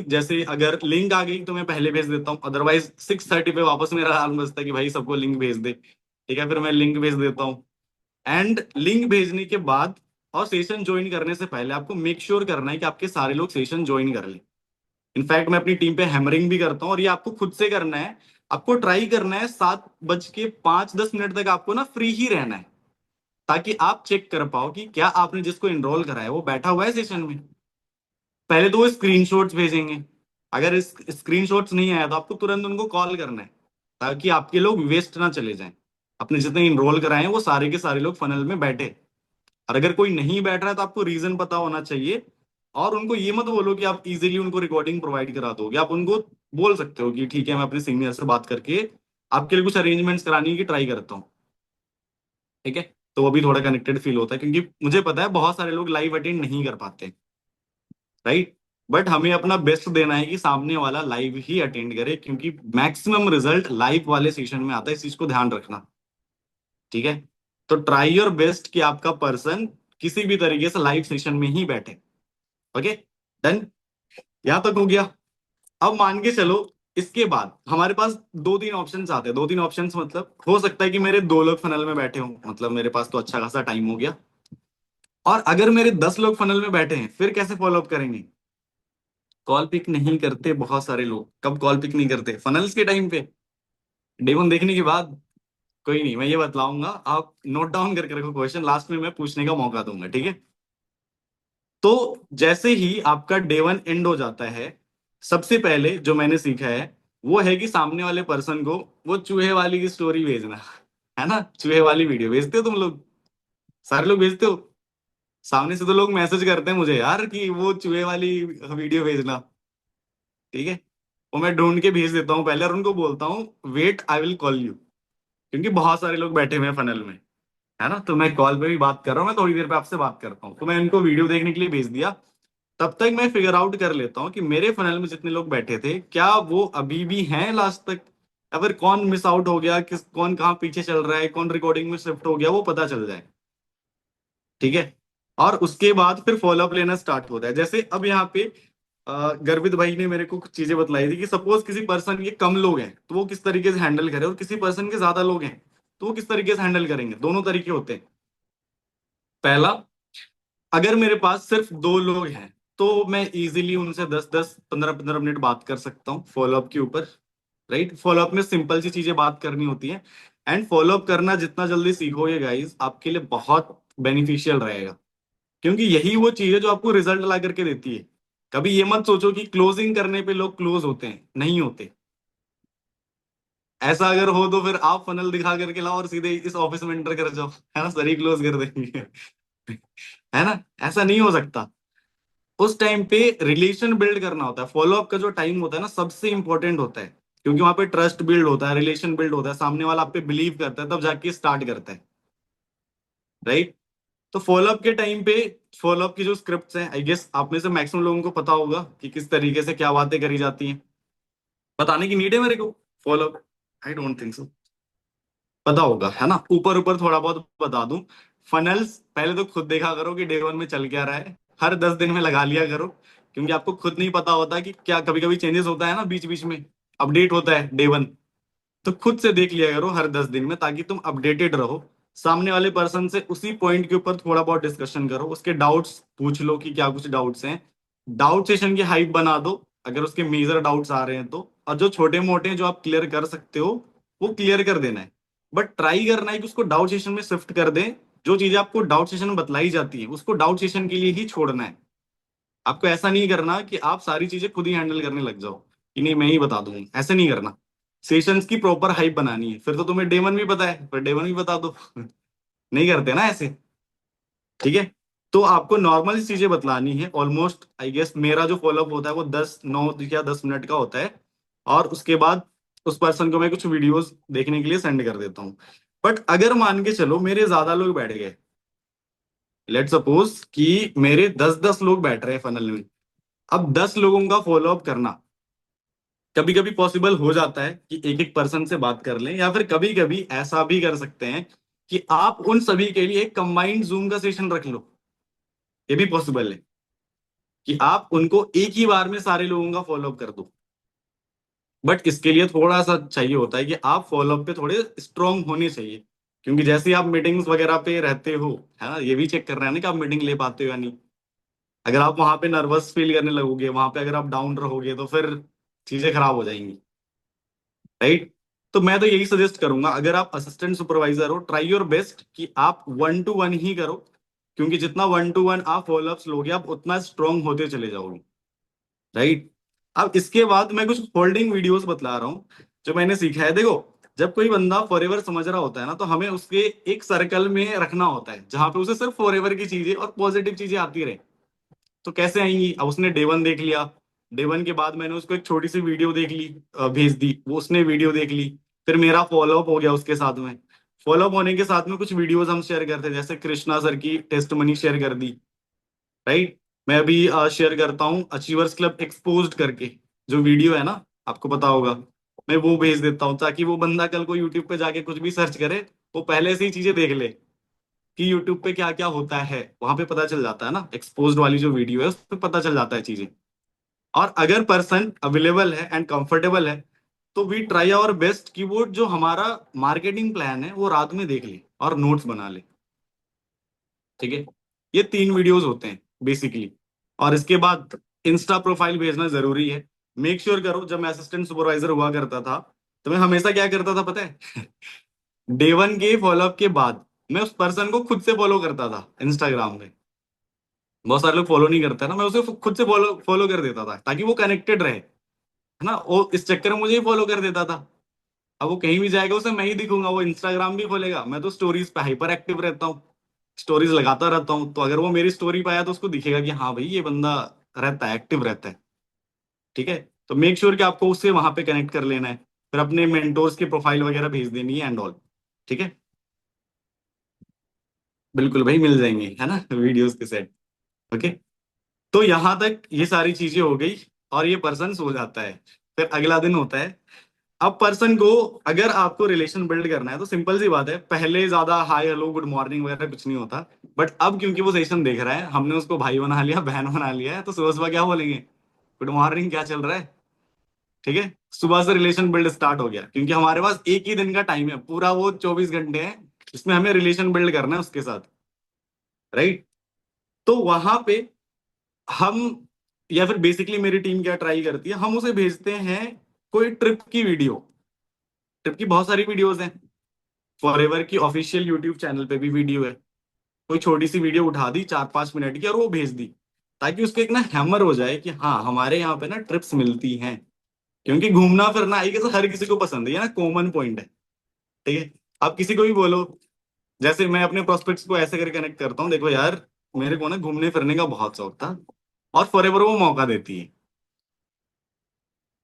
जैसे अगर लिंक आ गई तो मैं पहले भेज देता हूँ, अदरवाइज 6:30 पे वापस मेरा अलार्म बजता है कि भाई सबको लिंक भेज दे। ठीक है, फिर मैं लिंक भेज देता हूँ। एंड लिंक भेजने के बाद और सेशन ज्वाइन करने से पहले आपको मेक श्योर करना है कि आपके सारे लोग सेशन ज्वाइन कर लें। इनफैक्ट मैं अपनी टीम पे हैमरिंग भी करता हूँ, और ये आपको खुद से करना है। आपको ट्राई करना है 7:05-10 मिनट तक आपको ना फ्री ही रहना है, ताकि आप चेक कर पाओ कि क्या आपने जिसको एनरोल कराया है वो बैठा हुआ है सेशन में। पहले तो वो स्क्रीनशॉट्स भेजेंगे, अगर इस स्क्रीनशॉट्स नहीं आया तो आपको तुरंत उनको कॉल करना है, ताकि आपके लोग वेस्ट ना चले जाएं। अपने जितने इनरोल कराए हैं वो सारे के सारे लोग फनल में बैठे। और अगर कोई नहीं बैठ रहा है तो आपको रीजन पता होना चाहिए। और उनको ये मत बोलो कि आप इजीली उनको रिकॉर्डिंग प्रोवाइड करा दोगे। आप उनको बोल सकते हो कि ठीक है, मैं अपने सीनियर से बात करके आपके लिए कुछ अरेंजमेंट्स कराने की ट्राई करता हूँ। ठीक है, तो वो भी थोड़ा कनेक्टेड फील होता है, क्योंकि मुझे पता है बहुत सारे लोग लाइव अटेंड नहीं कर पाते। राइट। बट हमें अपना बेस्ट देना है कि सामने वाला लाइव ही अटेंड करे, क्योंकि मैक्सिमम रिजल्ट लाइव वाले सेशन में आता है, इस चीज को ध्यान रखना। ठीक है, तो ट्राई योर बेस्ट कि आपका पर्सन किसी भी तरीके से लाइव सेशन में ही बैठे। Okay, done. यहां तक हो गया। अब मान के चलो, इसके बाद हमारे पास दो तीन ऑप्शंस आते हैं। दो तीन ऑप्शंस मतलब हो सकता है कि मेरे 2 लोग फनल में बैठे हों, मतलब मेरे पास तो अच्छा खासा टाइम हो गया। और अगर मेरे 10 लोग फनल में बैठे हैं, फिर कैसे फॉलो अप करेंगे? कॉल पिक नहीं करते बहुत सारे लोग। कब कॉल पिक नहीं करते? फनल्स के टाइम पे, डे 1 देखने के बाद। कोई नहीं, मैं ये बतलाऊंगा, आप नोट डाउन करके रखो क्वेश्चन, लास्ट में मैं पूछने का मौका दूंगा। ठीक है, तो जैसे ही आपका डे 1 एंड हो जाता है, सबसे पहले जो मैंने सीखा है वो है कि सामने वाले पर्सन को वो चूहे वाली की स्टोरी भेजना। है ना, चूहे वाली वीडियो भेजते हो तुम लोग? सारे लोग भेजते हो? सामने से तो लोग मैसेज करते हैं मुझे यार कि वो चूहे वाली वीडियो भेजना। ठीक है, वो मैं ढूंढ के भेज देता हूँ पहले, और उनको बोलता हूँ wait I will call you, क्योंकि बहुत सारे लोग बैठे हुए हैं फनल में। है ना, तो मैं कॉल पे भी बात कर रहा हूँ, मैं थोड़ी देर पे आपसे बात करता हूँ। तो मैं इनको वीडियो देखने के लिए भेज दिया। तब तक मैं फिगर आउट कर लेता हूँ कि मेरे फनल में जितने लोग बैठे थे क्या वो अभी भी हैं लास्ट तक, या फिर कौन मिस आउट हो गया, किस कौन कहाँ पीछे चल रहा है, कौन रिकॉर्डिंग में शिफ्ट हो गया, वो पता चल जाए। ठीक है, और उसके बाद फिर फॉलोअप लेना स्टार्ट होता है। जैसे अब यहाँ पे गर्वित भाई ने मेरे को कुछ चीजें बतलाई थी कि सपोज किसी पर्सन के कम लोग हैं तो वो किस तरीके से हैंडल करे, और किसी पर्सन के ज्यादा लोग हैं तो वो किस तरीके से हैंडल करेंगे। दोनों तरीके होते हैं। पहला, अगर मेरे पास सिर्फ 2 लोग हैं तो मैं इजीली उनसे 10-10 15-15 मिनट बात कर सकता हूँ फॉलोअप के ऊपर। राइट, फॉलोअप में सिंपल सी चीजें बात करनी होती है। एंड फॉलोअप करना जितना जल्दी सीखोगे गाइस, आपके लिए बहुत बेनिफिशियल रहेगा, क्योंकि यही वो चीज है जो आपको रिजल्ट ला करके देती है। कभी ये मत सोचो कि क्लोजिंग करने पे लोग क्लोज होते हैं, नहीं होते। ऐसा अगर हो तो फिर आप फनल दिखा करके लाओ और सीधे इस ऑफिस में एंटर कर जाओ, है ना, सर क्लोज कर देंगे। है ना, ऐसा नहीं हो सकता। उस टाइम पे रिलेशन बिल्ड करना होता है। फॉलोअप का जो टाइम होता है ना, सबसे इंपॉर्टेंट होता है, क्योंकि वहां पे ट्रस्ट बिल्ड होता है, रिलेशन बिल्ड होता है, सामने वाला आप पे बिलीव करता है, तब जाके स्टार्ट करता है। राइट, तो फॉलोअप के टाइम पे फॉलोअप की जो स्क्रिप्ट्स हैं, आई गेस आप में से मैक्सिमम लोगों को पता होगा कि किस तरीके से क्या बातें करी जाती हैं। बताने की नीड है मेरे को follow up? I don't think so. पता होगा, है ना, ऊपर ऊपर थोड़ा बहुत बता दूं। फनल्स पहले तो खुद देखा करो कि डे 1 में चल क्या रहा है, हर 10 दिन में लगा लिया करो, क्योंकि आपको खुद नहीं पता होता कि क्या कभी कभी चेंजेस होता है ना, बीच बीच में अपडेट होता है डे 1। तो खुद से देख लिया करो हर 10 दिन में, ताकि तुम अपडेटेड रहो। सामने वाले पर्सन से उसी पॉइंट के ऊपर थोड़ा बहुत डिस्कशन करो, उसके डाउट्स पूछ लो कि क्या कुछ डाउट्स हैं। डाउट सेशन की हाइप बना दो अगर उसके मेजर डाउट्स आ रहे हैं तो, और जो छोटे मोटे जो आप क्लियर कर सकते हो वो क्लियर कर देना है। बट ट्राई करना है कि उसको डाउट सेशन में शिफ्ट कर दें। जो चीजें आपको डाउट सेशन में बतलाई जाती है उसको डाउट सेशन के लिए ही छोड़ना है। आपको ऐसा नहीं करना कि आप सारी चीजें खुद ही हैंडल करने लग जाओ कि नहीं मैं ही बता दूंगा, ऐसे नहीं करना। सेशंस की प्रॉपर हाइप बनानी है, फिर तो तुम्हें डे 1 भी पता है, फिर डे 1 भी बता दो। नहीं करते ना ऐसे। ठीक है, तो आपको नॉर्मल चीजें बतलानी है। ऑलमोस्ट आई गेस मेरा जो फॉलोअप होता है वो 10 9 या 10 मिनट का होता है, और उसके बाद उस पर्सन को मैं कुछ वीडियोस देखने के लिए सेंड कर देता हूँ। बट अगर मान के चलो मेरे ज्यादा लोग बैठ गए, लेट सपोज कि मेरे 10-10 लोग बैठ रहे हैं फनल में, अब 10 लोगों का फॉलोअप करना कभी कभी पॉसिबल हो जाता है कि एक एक पर्सन से बात कर लें, या फिर कभी कभी ऐसा भी कर सकते हैं कि आप उन सभी के लिए एक कंबाइंड जूम का सेशन रख लो। ये भी पॉसिबल है कि आप उनको एक ही बार में सारे लोगों का फॉलोअप कर दो। बट इसके लिए थोड़ा सा चाहिए होता है कि आप फॉलोअप पे थोड़े स्ट्रांग होने चाहिए, क्योंकि जैसे ही आप मीटिंग्स वगैरह पे रहते हो, है ना, ये भी चेक कर रहे हैं ना कि आप मीटिंग ले पाते हो या नहीं। अगर आप वहां पे नर्वस फील करने लगोगे, वहां पे अगर आप डाउन रहोगे तो फिर चीजें खराब हो जाएंगी। राइट, तो मैं तो यही सजेस्ट करूंगा, अगर आप असिस्टेंट सुपरवाइजर हो, ट्राई योर बेस्ट कि आप 1 to 1 ही करो, क्योंकि जितना 1 to 1 आप फॉलोअप्स लोगे आप उतना स्ट्रांग होते चले जाओगे। राइट, अब इसके बाद मैं कुछ होल्डिंग वीडियोस बतला रहा हूँ जो मैंने सीखा है। देखो, जब कोई बंदा फॉरएवर समझ रहा होता है ना, तो हमें उसके एक सर्कल में रखना होता है जहां पे उसे सिर्फ फॉरएवर की चीजें और पॉजिटिव चीजें आती रहे। तो कैसे आएंगी? अब उसने डे वन देख लिया, डे वन के बाद मैंने उसको एक छोटी सी वीडियो देख ली, भेज दी, वो उसने वीडियो देख ली। फिर मेरा फॉलोअप हो गया उसके साथ में। फॉलोअप होने के साथ में कुछ वीडियोस हम शेयर करते हैं, जैसे कृष्णा सर की टेस्ट मनी शेयर कर दी, राइट। मैं अभी शेयर करता हूँ अचीवर्स क्लब एक्सपोज्ड करके, जो वीडियो है ना, आपको पता होगा। मैं वो भेज देता हूँ ताकि वो बंदा कल को यूट्यूब पे जाके कुछ भी सर्च करे, वो पहले से ही चीजें देख ले कि यूट्यूब पे क्या क्या होता है। वहां पे पता चल जाता है ना, एक्सपोज्ड वाली जो वीडियो है उस पे पता चल जाता है चीजें। और अगर पर्सन अवेलेबल है एंड कंफर्टेबल है, तो वी ट्राई आवर बेस्ट कि वो जो हमारा मार्केटिंग प्लान है वो रात में देख ले और नोट्स बना ले। ठीक है, ये 3 वीडियोस होते हैं बेसिकली। और इसके बाद इंस्टा प्रोफाइल भेजना जरूरी है। मेक श्योर करो, जब मैं असिस्टेंट सुपरवाइजर हुआ करता था तो मैं हमेशा क्या करता था पता है? डे वन के फॉलोअप के बाद मैं उस पर्सन को खुद से फॉलो करता था इंस्टाग्राम में। बहुत सारे लोग फॉलो नहीं करते ना, मैं उसे खुद से फॉलो फॉलो कर देता था ताकि वो कनेक्टेड रहे, है ना। वो इस चक्कर में मुझे ही फॉलो कर देता था। अब वो कहीं भी जाएगा उसे मैं ही दिखूंगा, वो इंस्टाग्राम भी खोलेगा, मैं तो स्टोरीज पे हाइपर एक्टिव रहता हूँ, स्टोरीज लगाता रहता हूँ। तो अगर वो मेरी स्टोरी पे आया तो उसको दिखेगा कि हाँ भाई ये बंदा रहता है, एक्टिव रहता है। ठीक है, तो मेक श्योर कि आपको उससे वहां पे कनेक्ट कर लेना है, फिर अपने मेंटोर्स की प्रोफाइल वगैरह भेज देनी है एंड ऑल। ठीक है, बिल्कुल भाई, मिल जाएंगे, है ना, वीडियोस के सेट। ओके, तो यहां तक ये सारी चीजें हो गई और ये पर्सन सो जाता है। फिर अगला दिन होता है। अब पर्सन को, अगर आपको रिलेशन बिल्ड करना है तो सिंपल सी बात है, पहले ज्यादा हाय हेलो गुड मॉर्निंग वगैरह कुछ नहीं होता। बट अब क्योंकि वो सेशन देख रहा है, हमने उसको भाई बना लिया, बहन बना लिया है, तो सुबह सुबह क्या बोलेंगे? गुड मॉर्निंग, क्या चल रहा है? ठीक है, सुबह से रिलेशन बिल्ड स्टार्ट हो गया, क्योंकि हमारे पास एक ही दिन का टाइम है, पूरा वो 24 घंटे है, इसमें हमें रिलेशन बिल्ड करना है उसके साथ, राइट। तो वहां पे हम, या फिर बेसिकली मेरी टीम क्या ट्राई करती है, हम उसे भेजते हैं कोई ट्रिप की वीडियो। ट्रिप की बहुत सारी वीडियोस हैं, फॉरएवर की ऑफिशियल यूट्यूब चैनल पे भी वीडियो है। कोई छोटी सी वीडियो उठा दी 4-5 मिनट की और वो भेज दी, ताकि उसको एक ना हैमर हो जाए कि हाँ हमारे यहाँ पे ना ट्रिप्स मिलती हैं। क्योंकि घूमना फिरना आई गेस हर किसी को पसंद है, ये ना कॉमन पॉइंट है। ठीक है, आप किसी को भी बोलो, जैसे मैं अपने प्रोस्पेक्ट्स को ऐसे करके कनेक्ट करता हूँ, देखो यार मेरे को ना घूमने फिरने का बहुत शौक था, और फॉरएवर वो मौका देती है,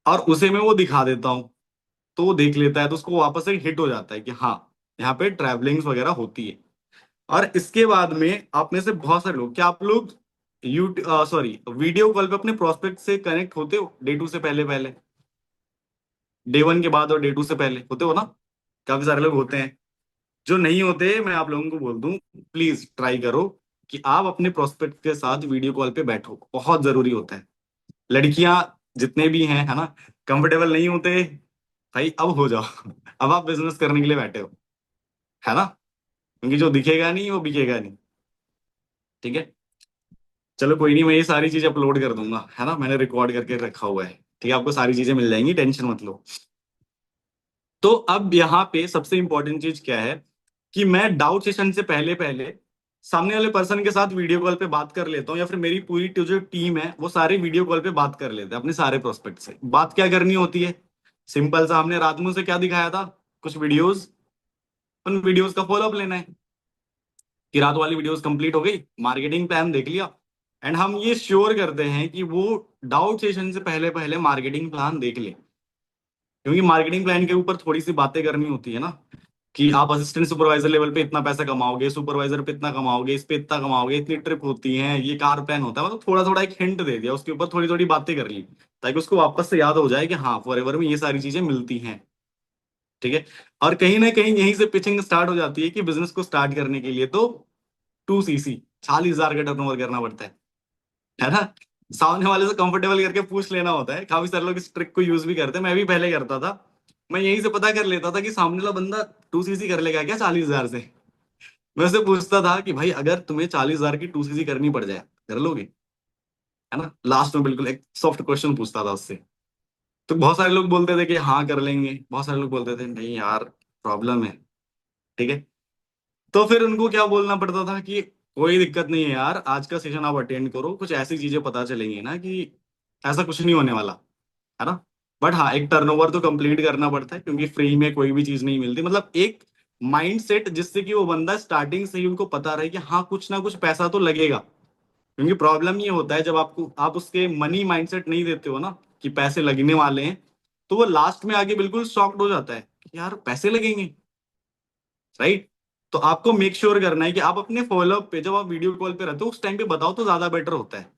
और उसे मैं वो दिखा देता हूँ, तो वो देख लेता है, तो उसको वापस से हिट हो जाता है कि हाँ यहाँ पे ट्रैवलिंग्स वगैरह होती है। और इसके बाद में आप में से बहुत सारे लोग, क्या आप लोग यू सॉरी वीडियो कॉल पे अपने प्रोस्पेक्ट से कनेक्ट होते हो डे टू से पहले पहले? डे वन के बाद और डे टू से पहले होते हो ना? काफी सारे लोग होते हैं। जो नहीं होते, मैं आप लोगों को बोल दूं, प्लीज ट्राई करो कि आप अपने प्रोस्पेक्ट के साथ वीडियो कॉल पे बैठो, बहुत जरूरी होता है। लड़कियां जितने भी हैं, है ना, कंफर्टेबल नहीं होते, भाई अब हो जाओ। अब आप बिजनेस करने के लिए बैठे हो, है ना, क्योंकि जो दिखेगा नहीं वो बिकेगा नहीं। ठीक है, चलो कोई नहीं, मैं ये सारी चीज अपलोड कर दूंगा, है ना, मैंने रिकॉर्ड करके रखा हुआ है। ठीक है, आपको सारी चीजें मिल जाएंगी, टेंशन मत लो। तो अब यहाँ पे सबसे इंपॉर्टेंट चीज क्या है, कि मैं डाउट सेशन से पहले पहले सामने वाले पर्सन के साथ वीडियो कॉल पे बात कर लेता हूँ, या फिर मेरी पूरी जो टीम है वो सारे वीडियो कॉल पे बात कर लेते हैं अपने सारे प्रोस्पेक्ट से। बात क्या करनी होती है? सिंपल सा, हमने रात में उसे क्या दिखाया था, कुछ वीडियोस, उन वीडियोस का फॉलोअप लेना है कि रात वाली वीडियोस कंप्लीट हो गई, मार्केटिंग प्लान देख लिया। एंड हम ये श्योर करते हैं कि वो डाउट सेशन से पहले पहले मार्केटिंग प्लान देख ले, क्योंकि मार्केटिंग प्लान के ऊपर थोड़ी सी बातें करनी होती है ना, कि आप असिस्टेंट सुपरवाइजर लेवल पे इतना पैसा कमाओगे, सुपरवाइजर पे इतना कमाओगे, इस पे इतना कमाओगे, इतनी ट्रिप होती है, ये कार प्लान होता है, मतलब थोड़ा थोड़ा एक हिंट दे दिया, उसके ऊपर थोड़ी थोड़ी बातें कर ली, ताकि उसको वापस से याद हो जाए कि हाँ फॉरएवर में ये सारी चीजें मिलती हैं। ठीक है, और कहीं ना कहीं यहीं से पिचिंग स्टार्ट हो जाती है कि बिजनेस को स्टार्ट करने के लिए तो 2 सीसी 40,000 का टर्नओवर करना पड़ता है ना। सामने वाले से कंफर्टेबल करके पूछ लेना होता है, काफी सारे लोग इस ट्रिक को यूज भी करते हैं, मैं भी पहले करता था। मैं यहीं से पता कर लेता था कि सामने वाला बंदा 2 सीसी कर लेगा क्या 40,000 से। मैं उससे पूछता था कि भाई अगर तुम्हें 40,000 की 2 सीसी करनी पड़ जाए, कर लोगे? है ना, लास्ट में बिल्कुल एक सॉफ्ट क्वेश्चन पूछता था उससे। तो बहुत सारे लोग बोलते थे कि हाँ कर लेंगे, बहुत सारे लोग बोलते थे नहीं यार प्रॉब्लम है। ठीक है, तो फिर उनको क्या बोलना पड़ता था कि कोई दिक्कत नहीं है यार, आज का सेशन आप अटेंड करो, कुछ ऐसी चीजें पता चलेंगी ना कि ऐसा कुछ नहीं होने वाला। है ना। बट हाँ, एक टर्नओवर तो कंप्लीट करना पड़ता है, क्योंकि फ्री में कोई भी चीज नहीं मिलती। मतलब एक माइंड सेट जिससे कि वो बंदा स्टार्टिंग से ही उनको पता रहे कि हाँ कुछ ना कुछ पैसा तो लगेगा। क्योंकि प्रॉब्लम ये होता है जब आपको आप उसके मनी माइंडसेट नहीं देते हो ना कि पैसे लगने वाले हैं, तो वो लास्ट में आके बिल्कुल शॉक्ड हो जाता है कि यार पैसे लगेंगे, राइट। तो आपको मेक श्योर करना है कि आप अपने फॉलोअप पे, जब आप वीडियो कॉल पे रहते हो उस टाइम पे बताओ तो ज्यादा बेटर होता है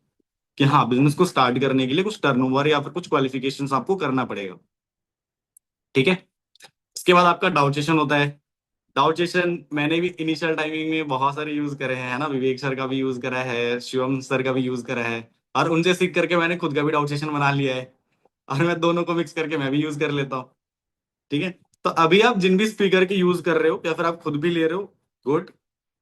कि हाँ बिजनेस को स्टार्ट करने के लिए कुछ टर्नओवर या फिर कुछ क्वालिफिकेशन आपको करना पड़ेगा। ठीक है। इसके बाद आपका डाउट सेशन होता है। डाउट सेशन मैंने भी इनिशियल टाइमिंग में बहुत सारे यूज करे हैं, है ना। विवेक सर का भी यूज करा है, शिवम सर का भी यूज करा है, और उनसे सीख करके मैंने खुद का भी डाउट सेशन बना लिया है। और मैं दोनों को मिक्स करके मैं भी यूज कर लेता हूँ। ठीक है। तो अभी आप जिन भी स्पीकर की यूज कर रहे हो या फिर आप खुद भी ले रहे हो, गुड।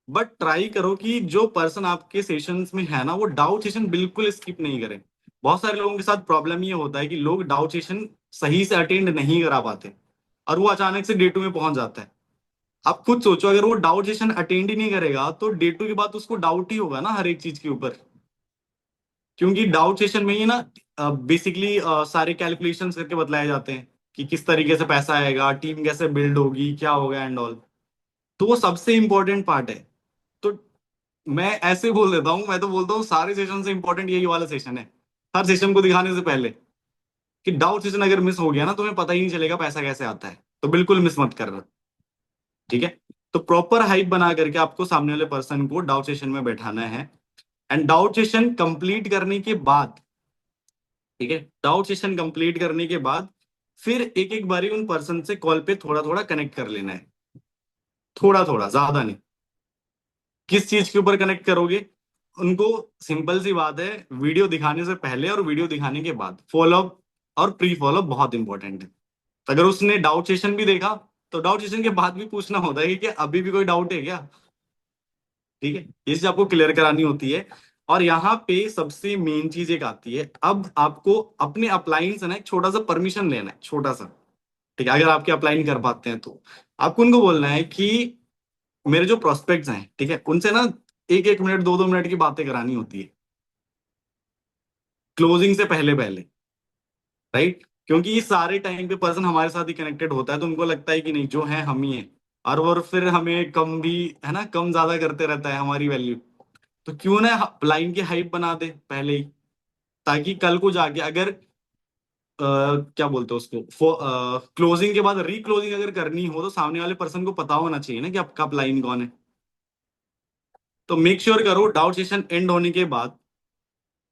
बट ट्राई करो कि जो पर्सन आपके सेशंस में है ना, वो डाउट सेशन बिल्कुल स्किप नहीं करे। बहुत सारे लोगों के साथ प्रॉब्लम ये होता है कि लोग डाउट सेशन सही से अटेंड नहीं करा पाते, और वो अचानक से डे 2 में पहुंच जाता है। आप खुद सोचो, अगर वो डाउट सेशन अटेंड ही नहीं करेगा तो डे 2 के बाद उसको डाउट ही होगा ना हर एक चीज के ऊपर। क्योंकि डाउट सेशन में ही ना बेसिकली सारे कैलकुलेशंस करके बतलाए जाते हैं कि किस तरीके से पैसा आएगा, टीम कैसे बिल्ड होगी, क्या होगा एंड ऑल। तो वो सबसे इंपॉर्टेंट पार्ट है। तो मैं ऐसे बोल देता हूँ, मैं तो बोलता हूँ सारे सेशन से इंपॉर्टेंट यही वाला सेशन है। हर सेशन को दिखाने से पहले कि डाउट सेशन अगर मिस हो गया ना, तुम्हें पता ही नहीं चलेगा पैसा कैसे आता है। तो बिल्कुल मिस मत करना। ठीक है। तो प्रॉपर हाइप बना करके आपको सामने वाले पर्सन को डाउट सेशन में बैठाना है। एंड डाउट सेशन कंप्लीट करने के बाद, ठीक है, डाउट सेशन कंप्लीट करने के बाद फिर एक एक बारी उन पर्सन से कॉल पे थोड़ा थोड़ा कनेक्ट कर लेना है। थोड़ा थोड़ा, ज्यादा नहीं। किस चीज के ऊपर कनेक्ट करोगे उनको? सिंपल सी बात है, वीडियो दिखाने से पहले और वीडियो दिखाने के बाद फॉलोअप और प्री फॉलोअप बहुत इंपॉर्टेंट है। तो अगर उसने डाउट सेशन भी देखा, तो डाउट सेशन के बाद भी पूछना होता है कि क्या अभी भी कोई डाउट है क्या। ठीक है। ये चीज आपको क्लियर करानी होती है। और यहाँ पे सबसे मेन चीज एक आती है, अब आपको अपने अपलाइन से ना एक छोटा सा परमिशन लेना है, छोटा सा। ठीक है। अगर आपके अपलाइन कर पाते हैं तो आपको उनको बोलना है कि मेरे जो प्रोस्पेक्ट्स हैं, ठीक है, उनसे ना एक एक मिनट, दो दो मिनट की बातें करानी होती है क्लोजिंग से पहले पहले, राइट। क्योंकि ये सारे टाइम पे पर्सन हमारे साथ ही कनेक्टेड होता है, तो उनको लगता है कि नहीं जो है हम ही है। और वो फिर हमें कम भी, है ना, कम ज्यादा करते रहता है हमारी वैल्यू। तो क्यों ना लाइन की हाइप बना दे पहले ही, ताकि कल को जाके अगर क्या बोलते हैं उसको, क्लोजिंग के बाद रीक्लोजिंग अगर करनी हो तो सामने वाले पर्सन को पता होना चाहिए ना कि आपका लाइन कौन है। तो मेक श्योर करो डाउट सेशन एंड होने के बाद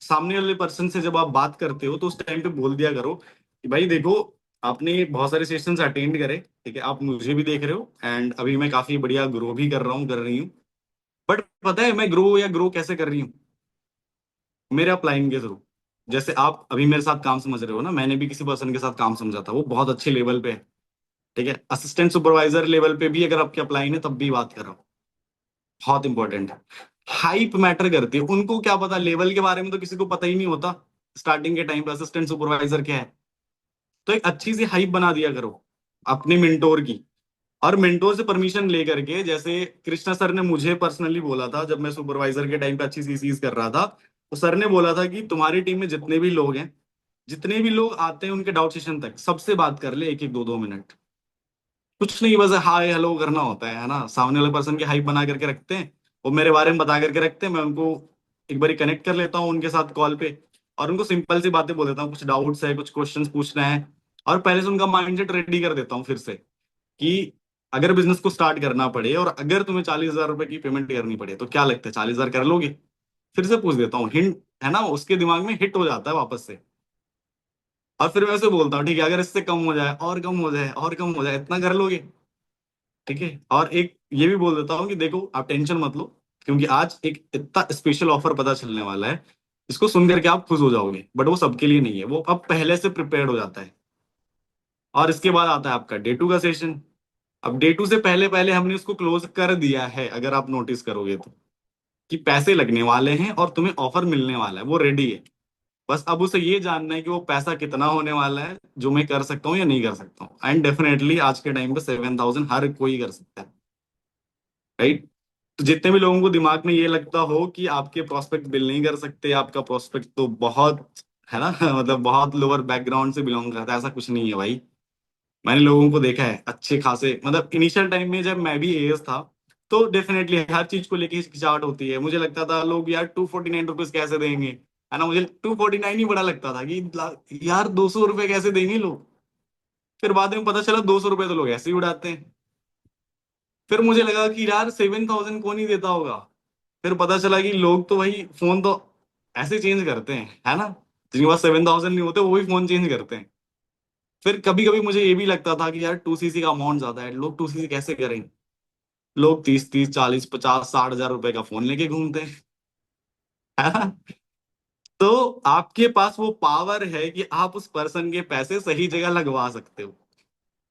सामने वाले पर्सन से जब आप बात करते हो तो उस टाइम पे बोल दिया करो कि भाई देखो, आपने बहुत सारे सेशंस अटेंड करे, ठीक है, आप मुझे भी देख रहे हो, एंड अभी मैं काफी बढ़िया ग्रो भी कर रहा हूँ, कर रही हूँ। बट पता है मैं ग्रो कैसे कर रही हूँ? मेरे अपलाइन के थ्रू। जैसे आप अभी मेरे साथ काम समझ रहे हो ना, मैंने भी किसी पर्सन के साथ काम समझा था, वो बहुत अच्छे लेवल पे है। ठीक है। असिस्टेंट सुपरवाइजर लेवल पे भी अगर आपके अपलाइन है तब भी बात कर रहा हूँ। बहुत इंपॉर्टेंट है। हाइप मैटर करती है। उनको क्या पता लेवल के बारे में, तो किसी को पता ही नहीं होता स्टार्टिंग के टाइम पे असिस्टेंट सुपरवाइजर क्या है। तो एक अच्छी सी हाइप बना दिया करो अपने मेंटोर की। और मेंटोर से परमिशन ले करके, जैसे कृष्णा सर ने मुझे पर्सनली बोला था जब मैं सुपरवाइजर के टाइम पे अच्छी सी चीज कर रहा था, तो सर ने बोला था कि तुम्हारी टीम में जितने भी लोग हैं, जितने भी लोग आते हैं उनके डाउट सेशन तक सबसे बात कर ले, एक एक दो दो मिनट। कुछ नहीं, बस हाय हेलो करना होता है ना। सामने वाले पर्सन की हाइप बना करके रखते हैं, वो मेरे बारे में बता करके रखते हैं, मैं उनको एक बार कनेक्ट कर लेता हूँ उनके साथ कॉल पे, और उनको सिंपल सी बातें बोल देता हूँ, कुछ डाउट्स है, कुछ क्वेश्चंस पूछना है। और पहले से उनका माइंडसेट रेडी कर देता हूँ फिर से कि अगर बिजनेस को स्टार्ट करना पड़े और अगर तुम्हें 40,000 रुपए की पेमेंट करनी पड़े तो क्या लगता है, 40,000 कर लोगे? फिर से पूछ देता हूँ, हिंट, है ना, उसके दिमाग में हिट हो जाता है वापस से। और फिर मैं उसे बोलता हूँ ठीक है, अगर इससे कम हो जाए और कम हो जाए और कम हो जाए, इतना कर लोगे? ठीक है। और एक ये भी बोल देता हूँ कि देखो आप टेंशन मत लो, क्योंकि आज एक इतना स्पेशल ऑफर पता चलने वाला है, इसको सुन करके आप खुश हो जाओगे, बट वो सबके लिए नहीं है, वो अब पहले से प्रिपेयर्ड हो जाता है। और इसके बाद आता है आपका डे 2 का सेशन। अब डे 2 से पहले पहले हमने उसको क्लोज कर दिया है, अगर आप नोटिस करोगे तो, कि पैसे लगने वाले हैं और तुम्हें ऑफर मिलने वाला है, वो रेडी है। बस अब उसे ये जानना है कि वो पैसा कितना होने वाला है जो मैं कर सकता हूँ या नहीं कर सकता हूँ। एंड डेफिनेटली आज के टाइम पे 7,000 हर कोई कर सकता है, राइट। तो जितने भी लोगों को दिमाग में ये लगता हो कि आपके प्रोस्पेक्ट बिल नहीं कर सकते, आपका प्रोस्पेक्ट तो बहुत है ना। मतलब बहुत लोअर बैकग्राउंड से बिलोंग करता है, ऐसा कुछ नहीं है भाई। मैंने लोगों को देखा है अच्छे खासे, मतलब इनिशियल टाइम में जब मैं भी एएस था, तो डेफिनेटली हर चीज को लेके हिचकिचाहट होती है। मुझे लगता था लोग यार 249 रुपीज कैसे देंगे, है ना। मुझे 249 ही बड़ा लगता था कि यार 200 रुपये कैसे देंगे लोग। फिर बाद में पता चला 200 रुपये तो लोग ऐसे ही उड़ाते हैं। फिर मुझे लगा कि यार 7,000 कौन ही देता होगा। फिर पता चला कि लोग तो भाई फोन तो ऐसे चेंज करते हैं, है ना। जिनके पास 7,000 नहीं होते वो भी फोन चेंज करते हैं। फिर कभी कभी मुझे ये भी लगता था कि यार 2 सीसी का अमाउंट ज्यादा है, लोग 2 सीसी कैसे करें। लोग 30, 30, 40, 50, 60 हजार रुपए का फोन लेके घूमते हैं, है ना। तो आपके पास वो पावर है कि आप उस पर्सन के पैसे सही जगह लगवा सकते हो,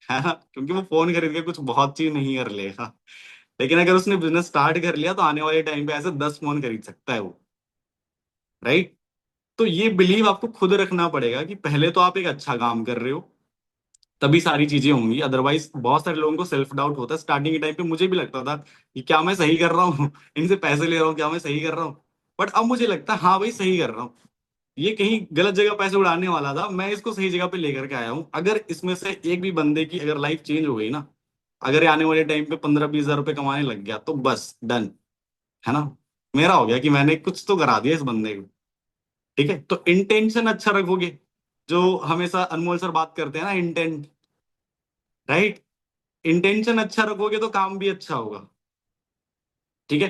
है ना। क्योंकि वो फोन खरीद के कुछ बहुत चीज नहीं कर लेगा, लेकिन अगर उसने बिजनेस स्टार्ट कर लिया तो आने वाले टाइम पे ऐसे 10 फोन खरीद सकता है वो। राइट। तो ये बिलीव आपको खुद रखना पड़ेगा कि पहले तो आप एक अच्छा काम कर रहे हो, तभी सारी चीजें होंगी। अदरवाइज बहुत सारे लोगों को सेल्फ डाउट होता है स्टार्टिंग के टाइम पे, मुझे भी लगता था कि क्या मैं सही कर रहा हूँ, इनसे पैसे ले रहा हूँ, क्या मैं सही कर रहा हूँ। बट अब मुझे लगता है हाँ भाई सही कर रहा हूँ। ये कहीं गलत जगह पैसे उड़ाने वाला था, मैं इसको सही जगह पे लेकर के आया हूँ। अगर इसमें से एक भी बंदे की अगर लाइफ चेंज हो गई ना, अगर ये आने वाले टाइम पे 15-20 हजार रुपए कमाने लग गया तो बस डन, है ना। मेरा हो गया कि मैंने कुछ तो करा दिया इस बंदे को। ठीक है, तो इंटेंशन अच्छा रखोगे, जो हमेशा अनमोल सर बात करते हैं ना, इंटेंट। राइट। इंटेंशन अच्छा रखोगे तो काम भी अच्छा होगा। ठीक है।